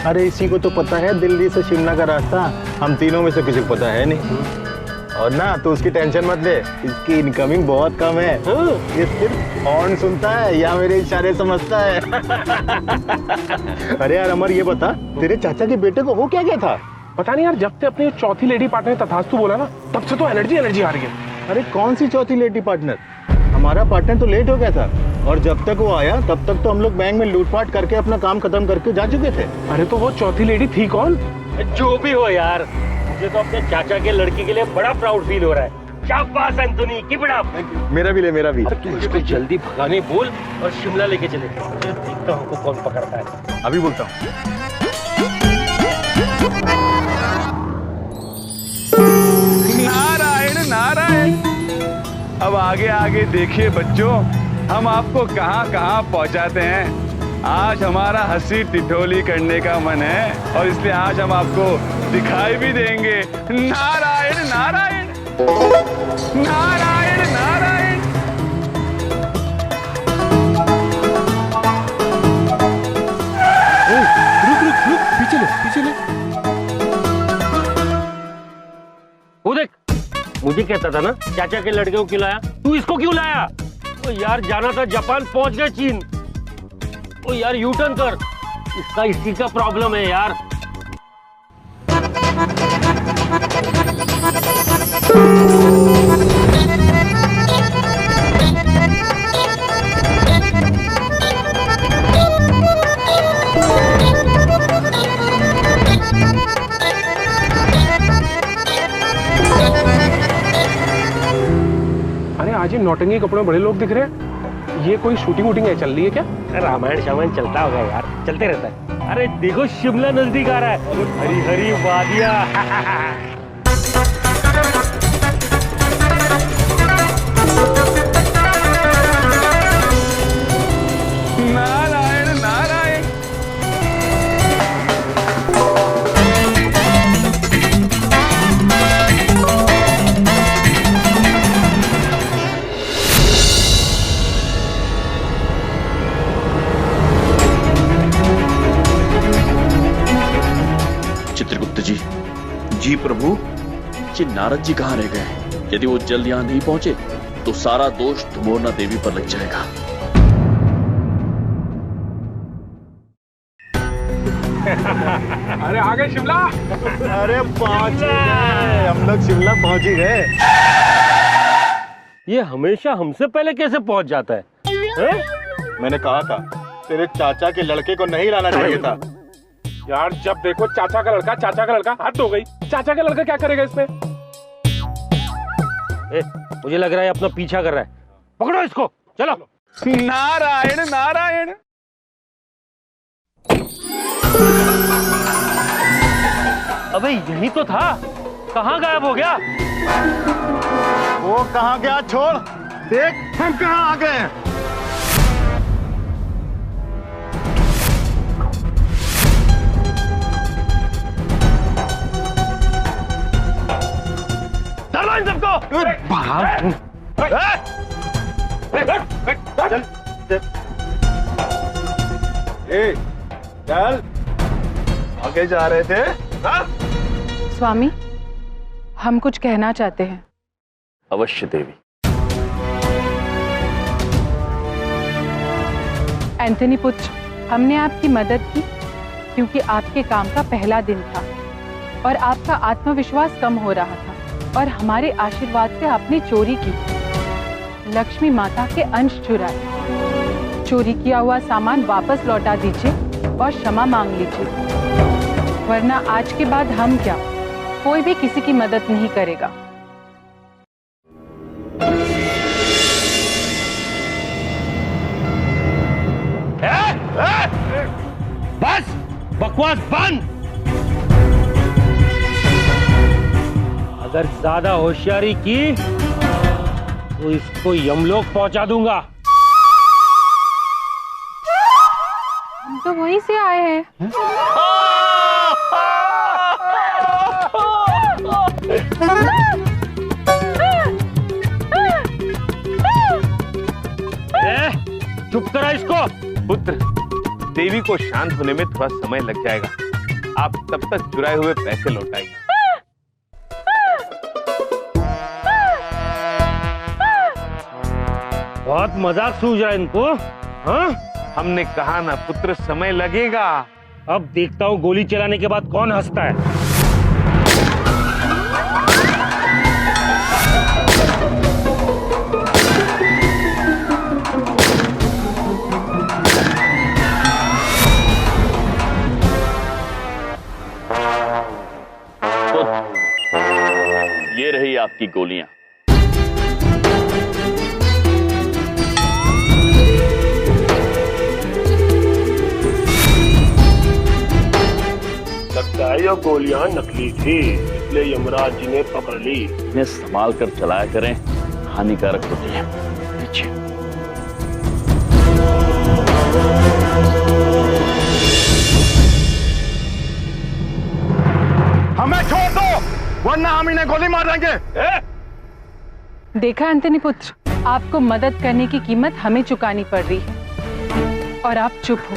अरे इसी को तो पता है दिल्ली से शिमला का रास्ता, हम तीनों में से किसी को पता है नहीं। और ना तो उसकी टेंशन मत ले, इसकी इनकमिंग बहुत कम है। ये सिर्फ हॉर्न सुनता है या मेरे इशारे समझता है। अरे यार अमर, ये बता तेरे चाचा के बेटे को हो क्या गया था? पता नहीं यार, जब से अपनी चौथी लेडी पार्टनर तथास्तु बोला ना, तब से तो एनर्जी हार गया। अरे कौन सी चौथी लेडी पार्टनर? हमारा पार्टनर तो लेट हो गया था और जब तक वो आया तब तक तो हम लोग बैंक में लूटपाट करके अपना काम खत्म करके जा चुके थे। अरे तो वो चौथी लेडी थी कौन? जो भी हो यार, मुझे तो अपने चाचा के लड़की के लिए बड़ा प्राउड फील हो रहा है। शाबाश एंथोनी, कीप इट अप। मेरा भी ले, मेरा भी। तू इसको जल्दी भगाने बोल और शिमला लेके चले। देखता हूँ कौन पकड़ता है। अभी बोलता हूँ। नारायण नारायण। अब आगे आगे देखिए बच्चों, हम आपको कहां कहां पहुंचाते हैं। आज हमारा हंसी टिटोली करने का मन है और इसलिए आज हम आपको दिखाई भी देंगे। नारायण नारायण नारायण नारायण। रुक, पीछे ले। वो देख, मुझे कहता था ना चाचा के लड़के को क्यों लाया, तू इसको क्यों लाया? तो यार जाना था जापान, पहुंच गया चीन। ओ यार यू टर्न कर, इसका इसी का प्रॉब्लम है यार। अरे आज ये नौटंकी कपड़े में बड़े लोग दिख रहे हैं। ये कोई शूटिंग वूटिंग है चल रही है क्या? रामायण शामायण चलता होगा यार, चलते रहता है। अरे देखो शिमला नजदीक आ रहा है, हरी हरी वादियाँ। नारायण नारायण। चित्रगुप्त जी, जी प्रभु, ये नारद जी कहाँ रह गए? यदि वो जल्द यहाँ नहीं पहुंचे तो सारा दोष धुमोरना देवी पर लग जाएगा। अरे आ गए शिमला। अरे पहुंच गए, हम लोग शिमला पहुंच ही गए। ये हमेशा हमसे पहले कैसे पहुंच जाता है? मैंने कहा था तेरे चाचा के लड़के को नहीं लाना चाहिए था। यार जब देखो चाचा का लड़का, हद हो गई। चाचा का लड़का क्या करेगा इसमें? मुझे लग रहा है अपना पीछा कर रहा है, पकड़ो इसको, चलो। नारायण नारायण। अबे यही तो था, कहाँ गायब हो गया? वो कहाँ गया छोड़, देख हम कहाँ आ गए। चलो इन सबको। चल आगे जा रहे थे। स्वामी, हम कुछ कहना चाहते हैं। अवश्य देवी। एंथनी पुत्र, हमने आपकी मदद की क्योंकि आपके काम का पहला दिन था और आपका आत्मविश्वास कम हो रहा था और हमारे आशीर्वाद से आपने चोरी की, लक्ष्मी माता के अंश चुराए। चोरी किया हुआ सामान वापस लौटा दीजिए और क्षमा मांग लीजिए, वरना आज के बाद हम क्या, कोई भी किसी की मदद नहीं करेगा। बस बकवास बंद। अगर ज्यादा होशियारी की तो इसको यमलोक पहुंचा दूंगा। हम तो वहीं से आए हैं। चुप करा इसको। पुत्र, देवी को शांत होने में थोड़ा समय लग जाएगा, आप तब तक चुराए हुए पैसे लौटाइए। बहुत मजाक सूझ रहा है इनको। हाँ? हमने कहा ना पुत्र, समय लगेगा। अब देखता हूँ गोली चलाने के बाद कौन हंसता है। ये रही आपकी गोलियां। लगता है ये गोलियां नकली थी, इसलिए यमराज जी ने पकड़ ली। इन्हें संभाल कर चलाया करें, हानिकारक होती है। नीचे। हमें छोड़ दो, वरना हम इन्हें गोली मार देंगे। देखा एंथनी पुत्र, आपको मदद करने की कीमत हमें चुकानी पड़ रही है और आप चुप हो।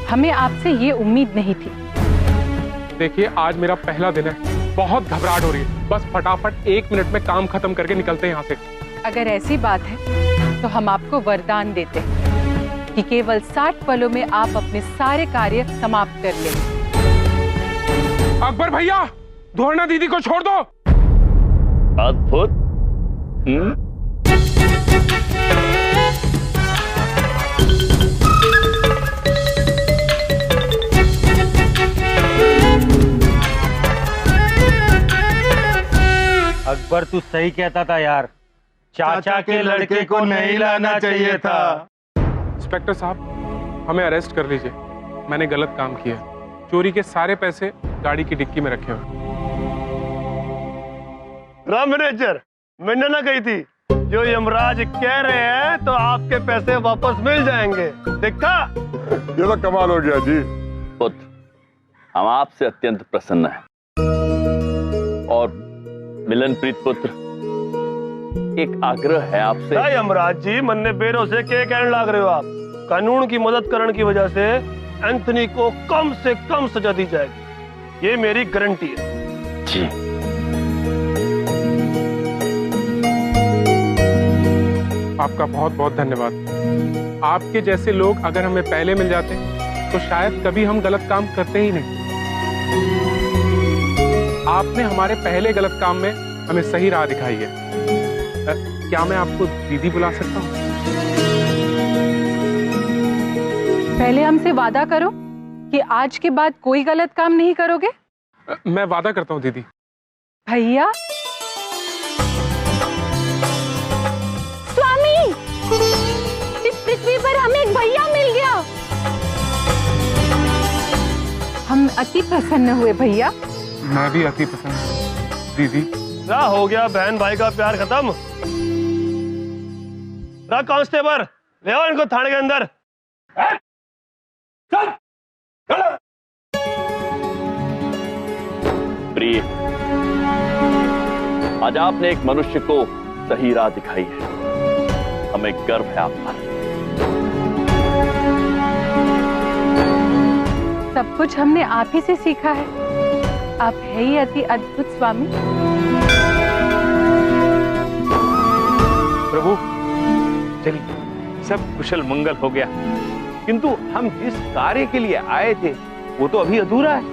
हमें आपसे ये उम्मीद नहीं थी। देखिए आज मेरा पहला दिन है, बहुत घबराहट हो रही है। बस फटाफट 1 मिनट में काम खत्म करके निकलते हैं यहाँ से। अगर ऐसी बात है तो हम आपको वरदान देते हैं कि केवल 60 पलों में आप अपने सारे कार्य समाप्त कर लें। अकबर भैया, धोरना दीदी को छोड़ दो। अद्भुत। अकबर तू सही कहता था यार, चाचा के लड़के को नहीं लाना चाहिए था। इंस्पेक्टर साहब, हमें अरेस्ट कर लीजिए। मैंने गलत काम किया। चोरी के सारे पैसे गाड़ी की डिक्की में रखे हुए। राम मैनेजर, मैंने ना कही थी, जो यमराज कह रहे हैं तो आपके पैसे वापस मिल जाएंगे। देखा, ये तो कमाल हो गया जी। पुत्र, हम आपसे अत्यंत प्रसन्न हैं। और मिलनप्रीत पुत्र, एक आग्रह है आपसे। यमराज जी, मन्ने बेरों से क्या कहने लग रहे हो आप? कानून की मदद करने की वजह से एंथनी को कम से कम सजा दी जाएगी, ये मेरी गारंटी है। जी। आपका बहुत बहुत धन्यवाद। आपके जैसे लोग अगर हमें पहले मिल जाते तो शायद कभी हम गलत काम करते ही नहीं। आपने हमारे पहले गलत काम में हमें सही राह दिखाई है। क्या मैं आपको दीदी बुला सकता हूँ? पहले हमसे वादा करो कि आज के बाद कोई गलत काम नहीं करोगे। मैं वादा करता हूँ दीदी। भैया, स्वामी, इस पृथ्वी पर हमें एक भैया मिल गया। हम अति प्रसन्न हुए भैया। मैं भी अति प्रसन्न हूँ दीदी। क्या हो गया, बहन भाई का प्यार खत्म? कांस्टेबल, ले आओ इनको थाने के अंदर। प्रिय, आज आपने एक मनुष्य को सही राह दिखाई है। हमें गर्व है आप पर। सब कुछ हमने आप ही से सीखा है। आप है ही अति अद्भुत स्वामी। प्रभु, चलिए, सब कुशल मंगल हो गया, किंतु हम जिस कार्य के लिए आए थे वो तो अभी अधूरा है।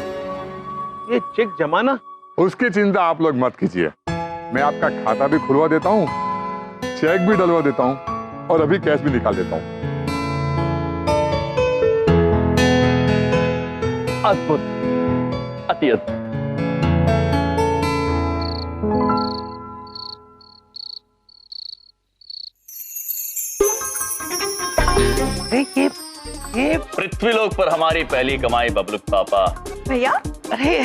ये चेक जमाना। उसकी चिंता आप लोग मत कीजिए, मैं आपका खाता भी खुलवा देता हूँ, चेक भी डलवा देता हूँ और अभी कैश भी निकाल देता हूँ। अद्भुत, अति अद्भुत। ये पृथ्वीलोक पर हमारी पहली कमाई बबलुक पापा। भैया, अरे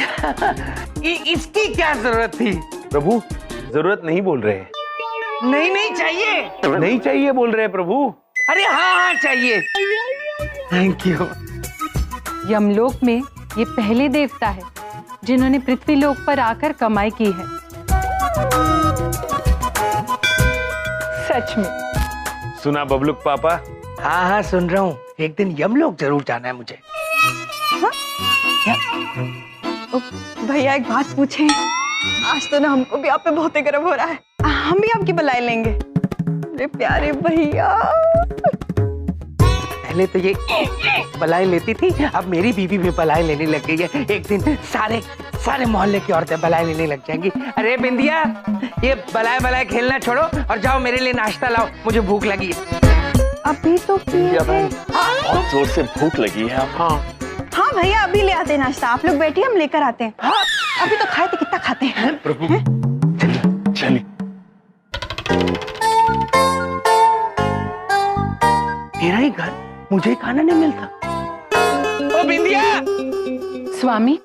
इसकी क्या जरूरत थी? प्रभु, जरूरत नहीं बोल रहे हैं। नहीं चाहिए। नहीं चाहिए बोल रहे हैं प्रभु। अरे हाँ चाहिए। Thank you. यमलोक में ये पहले देवता है जिन्होंने पृथ्वी लोक पर आकर कमाई की है। सच में। सुना बबलुक पापा? हाँ सुन रहा हूँ। एक दिन यमलोक जरूर जाना है मुझे। भैया, एक बात पूछें? आज तो ना हमको भी आप पे बहुत ही गर्व हो रहा है। हम भी आपकी बलाई लेंगे। अरे प्यारे भैया। पहले तो ये बलाई लेती थी, अब मेरी बीवी भी बलाई लेने लग गई है। एक दिन सारे मोहल्ले की औरतें बलाई लेने लग जाएंगी। अरे बिंदिया, ये बलाई खेलना छोड़ो और जाओ मेरे लिए नाश्ता लाओ, मुझे भूख लगी है। अभी तो बहुत जोर से भूख लगी है। हाँ भैया, अभी ले आते हैं नाश्ता। आप लोग बैठिए, हम लेकर आते हैं। अभी तो खाए थे, कितना खाते हैं। प्रभु, चलिए। मेरा ही घर, मुझे खाना नहीं मिलता। ओ बिंदिया! स्वामी,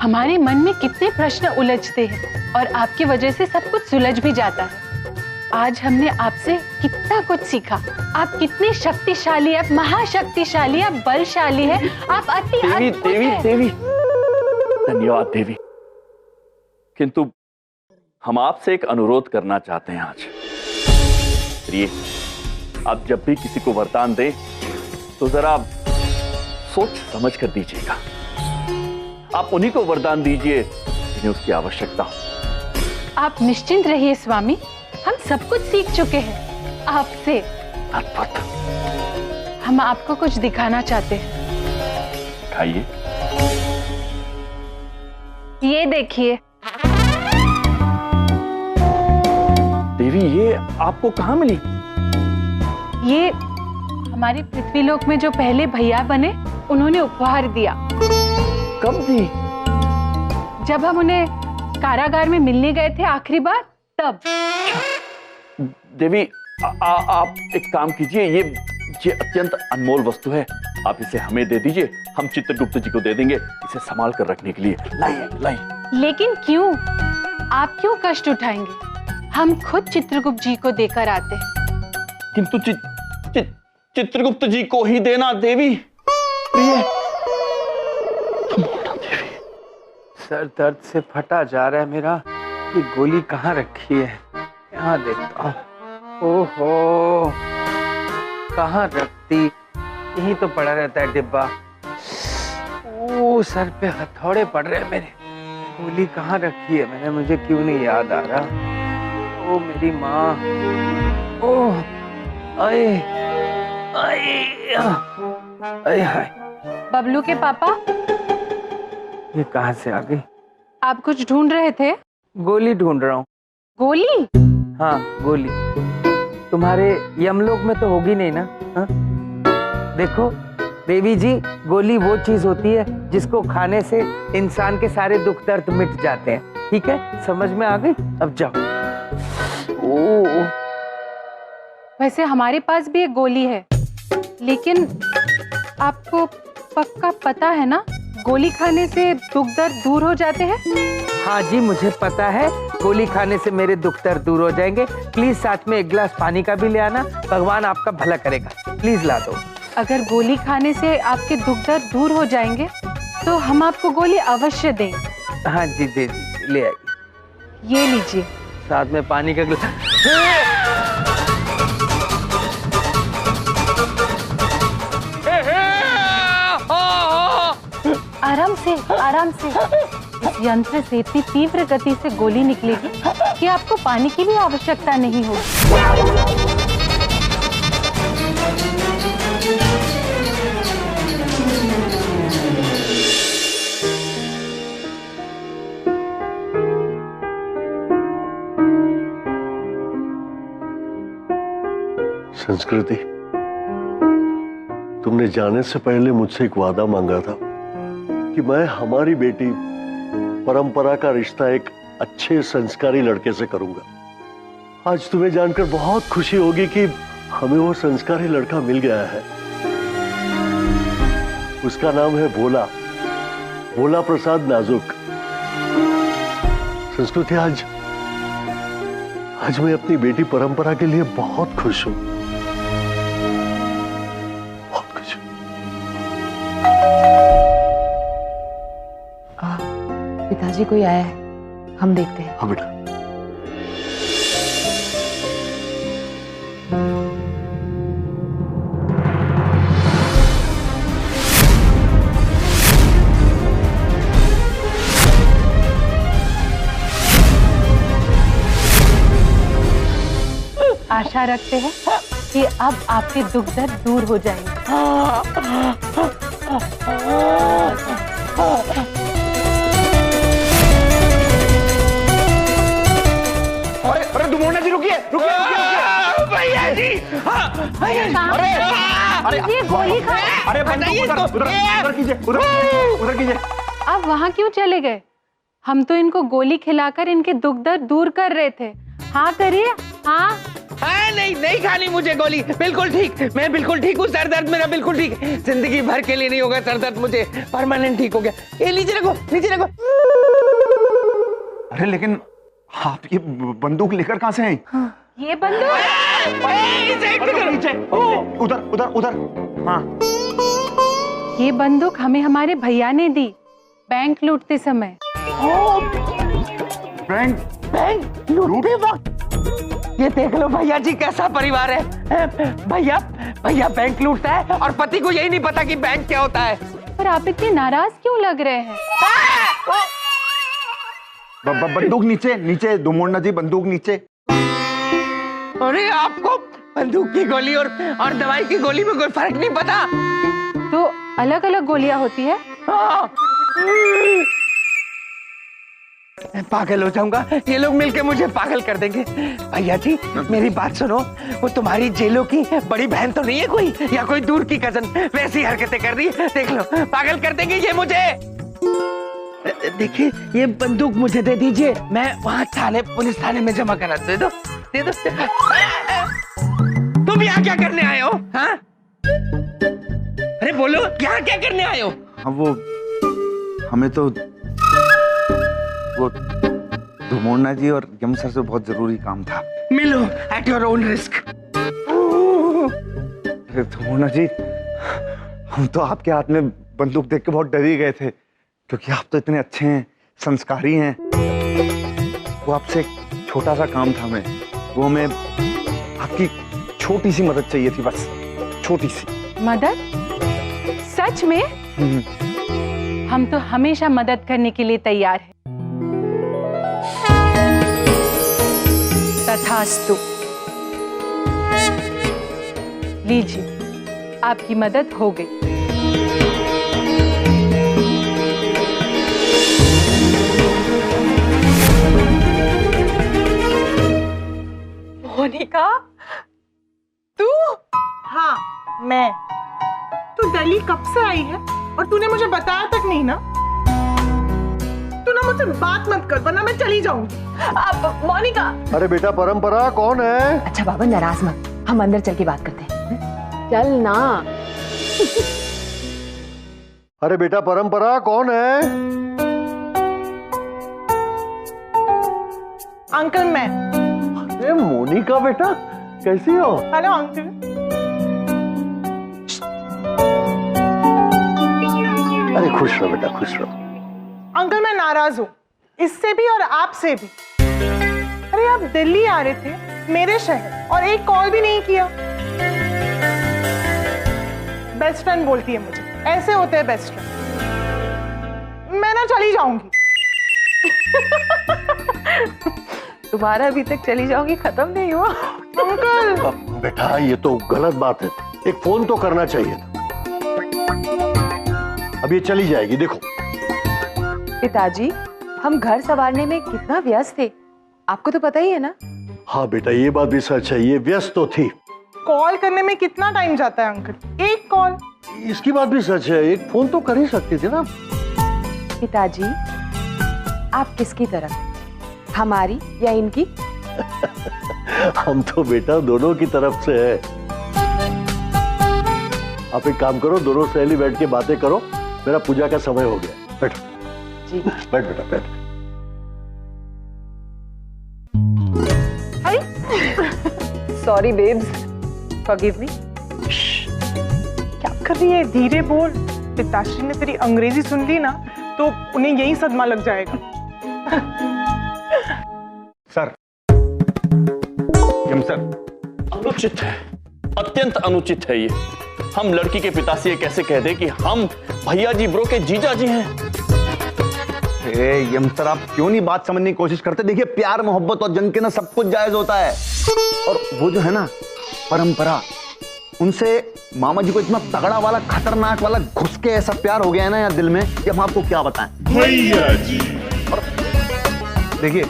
हमारे मन में कितने प्रश्न उलझते हैं और आपकी वजह से सब कुछ सुलझ भी जाता है। आज हमने आपसे कितना कुछ सीखा। आप कितने शक्तिशाली, आप महाशक्तिशाली, आप बलशाली है, आप अति अद्भुत हैं। देवी, धन्यवाद देवी। किंतु हम आपसे एक अनुरोध करना चाहते हैं आज। प्रिय, आप जब भी किसी को वरदान दें तो जरा सोच समझ कर दीजिएगा। आप उन्हीं को वरदान दीजिए जिन्हें उसकी आवश्यकता हो। आप निश्चिंत रहिए स्वामी, हम सब कुछ सीख चुके हैं आपसे। अद्भुत। हम आपको कुछ दिखाना चाहते हैं। खाइए। ये देखिए। देवी, ये आपको कहाँ मिली? ये हमारे पृथ्वीलोक में जो पहले भैया बने, उन्होंने उपहार दिया। कब दी? जब हम उन्हें कारागार में मिलने गए थे आखिरी बार, तब। देवी आप एक काम कीजिए, ये अत्यंत अनमोल वस्तु है, आप इसे हमें दे दीजिए, हम चित्रगुप्त जी को दे देंगे इसे संभाल कर रखने के लिए। लाइए लाइए। लेकिन क्यों? आप क्यों कष्ट उठाएंगे? हम खुद चित्रगुप्त जी को देकर आते हैं। किंतु चित्रगुप्त जी को ही देना देवी। प्रिय सर दर्द से फटा जा रहा है मेरा। ये गोली कहाँ रखी है? यहाँ देखता हूँ। ओहो, कहाँ रखती? यहीं तो पड़ा रहता है डिब्बा। ओ, सर पे हथौड़े पड़ रहे हैं मेरे। गोली कहाँ रखी है मैंने? मुझे क्यों नहीं याद आ रहा? ओ मेरी माँ। ओह, आए, आए, आए हाय। बबलू के पापा, ये कहाँ से आ गई? आप कुछ ढूंढ रहे थे? गोली ढूंढ रहा हूँ। गोली? हाँ, गोली। तुम्हारे यमलोक में तो होगी नहीं ना? हा? देखो देवी जी, गोली वो चीज होती है जिसको खाने से इंसान के सारे दुख दर्द मिट जाते हैं। ठीक है, समझ में आ गई? अब जाओ। ओह, वैसे हमारे पास भी एक गोली है, लेकिन आपको पक्का पता है ना, गोली खाने से दुख दर्द दूर हो जाते हैं? हाँ जी, मुझे पता है, गोली खाने से मेरे दुख दर्द दूर हो जाएंगे। प्लीज साथ में एक गिलास पानी का भी ले आना, भगवान आपका भला करेगा। प्लीज ला दो। अगर गोली खाने से आपके दुख दर्द दूर हो जाएंगे तो हम आपको गोली अवश्य देंगे। हाँ जी, दे दीजिए, ले आइए। ये लीजिए। साथ में पानी का गिलास। आराम से, आराम से। इस यंत्र से इतनी तीव्र गति से गोली निकलेगी कि आपको पानी की भी आवश्यकता नहीं होगी। संस्कृति, तुमने जाने से पहले मुझसे एक वादा मांगा था कि मैं हमारी बेटी परंपरा का रिश्ता एक अच्छे संस्कारी लड़के से करूंगा। आज तुम्हें जानकर बहुत खुशी होगी कि हमें वो संस्कारी लड़का मिल गया है। उसका नाम है भोला, भोला प्रसाद नाजुक। संस्कृति, आज मैं अपनी बेटी परंपरा के लिए बहुत खुश हूं। पिताजी कोई आया है, हम देखते हैं। हाँ बेटा। आशा रखते हैं कि अब आपके दुख दर्द दूर हो जाएंगे। अरे दुमोना जी, रुकिए रुकिए रुकिए भैया जी। अरे ये गोली खा। अरे उधर कीजिए, उधर कीजिए। आप वहाँ क्यों चले गए? हम तो इनको गोली खिलाकर इनके दुख दर्द दूर कर रहे थे। हाँ करिए। हाँ नहीं, नहीं खानी मुझे गोली। बिल्कुल ठीक, मैं बिल्कुल ठीक हूँ। सर दर्द मेरा बिल्कुल ठीक, जिंदगी भर के लिए नहीं होगा सर दर्द, मुझे परमानेंट ठीक हो गया। ये नीचे रखो, नीचे रखो। अरे लेकिन आप ये बंदूक लेकर कहाँ से हैं? हाँ, ये बंदूक उधर उधर उधर। हाँ, ये बंदूक हमें हमारे भैया ने दी बैंक लूटते समय। बैंक लूटते वक्त? ये देख लो भैया जी, कैसा परिवार है। भैया बैंक लूटता है और पति को यही नहीं पता कि बैंक क्या होता है। पर आप इतने नाराज क्यों लग रहे हैं? बंदूक नीचे, नीचे दुमोना जी, बंदूक नीचे। अरे आपको बंदूक की गोली और दवाई की गोली में कोई फर्क नहीं पता? तो अलग अलग गोलियां होती है। हाँ। पागल हो जाऊंगा, ये लोग मिलके मुझे पागल कर देंगे। भैया जी मेरी बात सुनो, वो तुम्हारी जेलों की बड़ी बहन तो नहीं है कोई, या कोई दूर की कजन? वैसी हरकतें कर रही है, देख लो, पागल कर देंगे ये मुझे। देखिए ये बंदूक मुझे दे दीजिए, मैं वहाँ थाने, पुलिस थाने में जमा करा। दे दो, दे दो। यहाँ क्या करने आए हो? हाँ? अरे बोलो, यहाँ क्या करने आए हो? हाँ वो हमें तो वो धुमोना जी और यम सर से बहुत जरूरी काम था। मिलो एट योर ओन रिस्क। अरे धुमोना जी, हम तो आपके हाथ में बंदूक देख के बहुत डर ही गए थे, क्योंकि आप तो इतने अच्छे हैं, संस्कारी हैं। वो आपसे एक छोटा सा काम था, वो हमें आपकी छोटी सी मदद चाहिए थी, बस छोटी सी मदद? सच में? हम तो हमेशा मदद करने के लिए तैयार हैं। तथास्तु। लीजिए, आपकी मदद हो गई। मोनिका, तू? हाँ मैं। तू दिल्ली कब से आई है और तूने मुझे बताया तक नहीं ना? तू ना मुझसे बात मत कर, वरना मैं चली जाऊंगी। अब मोनिका। अरे बेटा परंपरा कौन है? अच्छा बाबा नाराज मत, हम अंदर चल के बात करते हैं। चल ना। अरे बेटा परंपरा कौन है? अंकल मैं। अरे मोनिका बेटा, कैसी हो? Hello uncle. अरे खुश रहो बेटा, खुश रहो। अंकल मैं नाराज हूँ, इससे भी और आपसे भी। अरे आप दिल्ली आ रहे थे मेरे शहर और एक कॉल भी नहीं किया। बेस्ट फ्रेंड बोलती है मुझे, ऐसे होते हैं बेस्ट फ्रेंड। मैं ना चली जाऊंगी। तुम्हारा अभी तक चली जाओगी खत्म नहीं हुआ। अंकल बेटा ये तो गलत बात है, एक फोन तो करना चाहिए था। अब ये चली जाएगी, देखो। पिताजी, हम घर संवारने में कितना व्यस्त थे, आपको तो पता ही है ना। हाँ बेटा ये बात भी सच है, ये व्यस्त तो थी। कॉल करने में कितना टाइम जाता है अंकल? एक कॉल। इसकी बात भी सच है, एक फोन तो कर ही सकते थे ना। पिताजी, आप किसकी तरफ, हमारी या इनकी? हम तो बेटा दोनों की तरफ से है। आप एक काम करो, दोनों सहेली बैठ के बातें करो, मेरा पूजा का समय हो गया। बैठो जी। बैठ बेटा बैठ। Sorry babes, forgive me. क्या कर रही है? धीरे बोल, पिताश्री ने तेरी अंग्रेजी सुन ली ना तो उन्हें यही सदमा लग जाएगा। सर, यम सर। अनुचित है, अत्यंत अनुचित है ये। हम लड़की के पिता से ये कैसे कह दे कि हम भैया जी ब्रो के जीजा जी हैं? यम सर, आप क्यों नहीं बात समझने की कोशिश करते? देखिए प्यार मोहब्बत और जंग के ना सब कुछ जायज होता है। और वो जो है ना परंपरा, उनसे मामा जी को इतना तगड़ा वाला खतरनाक वाला घुस के ऐसा प्यार हो गया है ना यार दिल में, कि हम आपको क्या बताएं भैया जी। और देखिए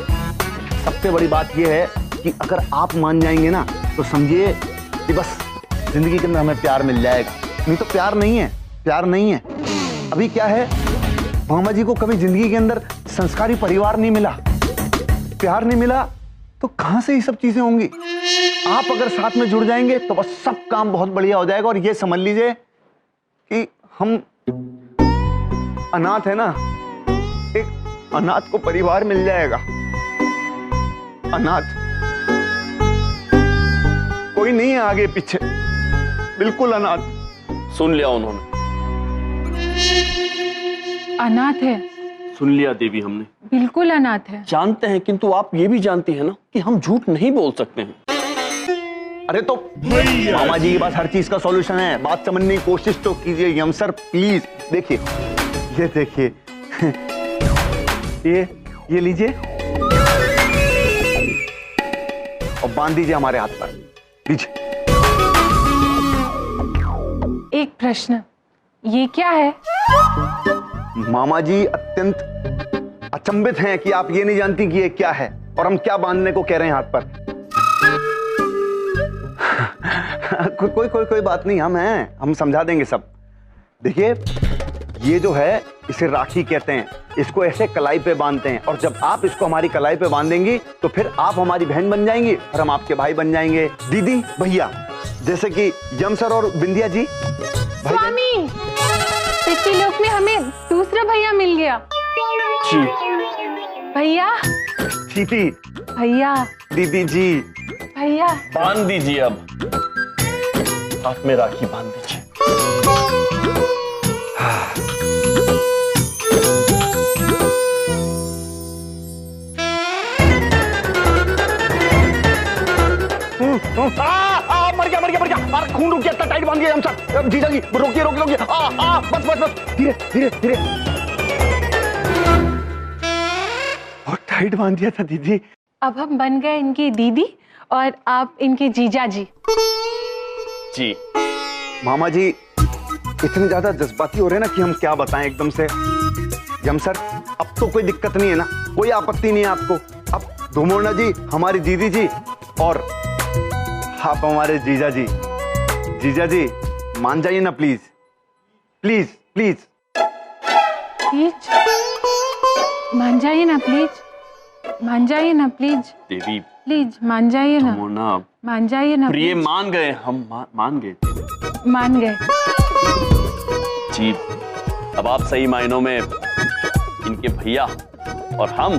सबसे बड़ी बात ये है कि अगर आप मान जाएंगे ना तो समझिए कि बस जिंदगी के अंदर हमें प्यार मिल जाएगा। नहीं तो प्यार नहीं है, प्यार नहीं है। अभी क्या है, मामा जी को कभी जिंदगी के अंदर संस्कारी परिवार नहीं मिला, प्यार नहीं मिला, तो कहां से ये सब चीजें होंगी? आप अगर साथ में जुड़ जाएंगे तो बस सब काम बहुत बढ़िया हो जाएगा। और ये समझ लीजिए कि हम अनाथ है ना, एक अनाथ को परिवार मिल जाएगा। अनाथ कोई नहीं है आगे पीछे, बिल्कुल अनाथ। सुन लिया उन्होंने, अनाथ है। सुन लिया देवी हमने, बिल्कुल अनाथ है। जानते हैं, किंतु आप ये भी जानती हैं ना कि हम झूठ नहीं बोल सकते हैं। अरे तो मामा जी के पास हर चीज का सॉल्यूशन है, बात समझने की कोशिश तो कीजिए यम सर प्लीज। देखिए ये देखिए ये लीजिए और बांध दीजिए हमारे हाथ पर, लीजिए। एक प्रश्न, ये क्या है? मामा जी अत्यंत अचंभित हैं कि आप ये नहीं जानती कि ये क्या है और हम क्या बांधने को कह रहे हैं हाथ पर। कोई बात नहीं, हम हैं, हम समझा देंगे सब। देखिए ये जो है इसे राखी कहते हैं, इसको ऐसे कलाई पे बांधते हैं, और जब आप इसको हमारी कलाई पे बांधेंगी तो फिर आप हमारी बहन बन जाएंगी और हम आपके भाई बन जाएंगे। दीदी भैया जैसे कि यम सर और बिंदिया जी। स्वामी, पितृलोक में हमें दूसरा भैया मिल गया। जी भैया, चीटी, भैया, दीदी जी, भैया। बांध दीजिए, अब हाथ में राखी बांध दीजिए। मर गया, खून रुक गया, इतना टाइट बांध दिया हम सब। जीजा जी रोकिए, बस धीरे धीरे धीरे। बहुत टाइट बांध दिया था दीदी। अब हम बन गए इनकी दीदी और आप इनके जीजा जी। जी मामा जी इतने ज्यादा जज्बाती हो रहे हैं ना कि हम क्या बताएं एकदम से। यम सर, अब तो कोई दिक्कत नहीं है ना, कोई आपत्ति नहीं है आपको? अब धुमोना जी हमारी दीदी जी और आप हमारे जीजा जी। जीजा जी मान जाइए ना प्लीज, प्लीज प्लीज प्लीज मान जाइए ना, प्लीज मान जाइए ना, प्लीज देवी, प्लीज मान जाइए ना, धुमोना, मान जाइए ना। प्रिय मान गए, हम मान गए थे। मान गए जी, अब आप सही मायनों में इनके भैया और हम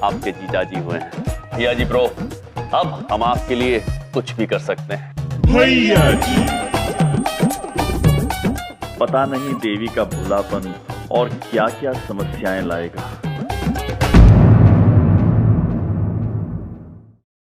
आपके जीजा जी हुए हैं। भैया जी ब्रो, अब हम आपके लिए कुछ भी कर सकते हैं। भैया जी। पता नहीं देवी का भोलापन और क्या क्या समस्याएं लाएगा।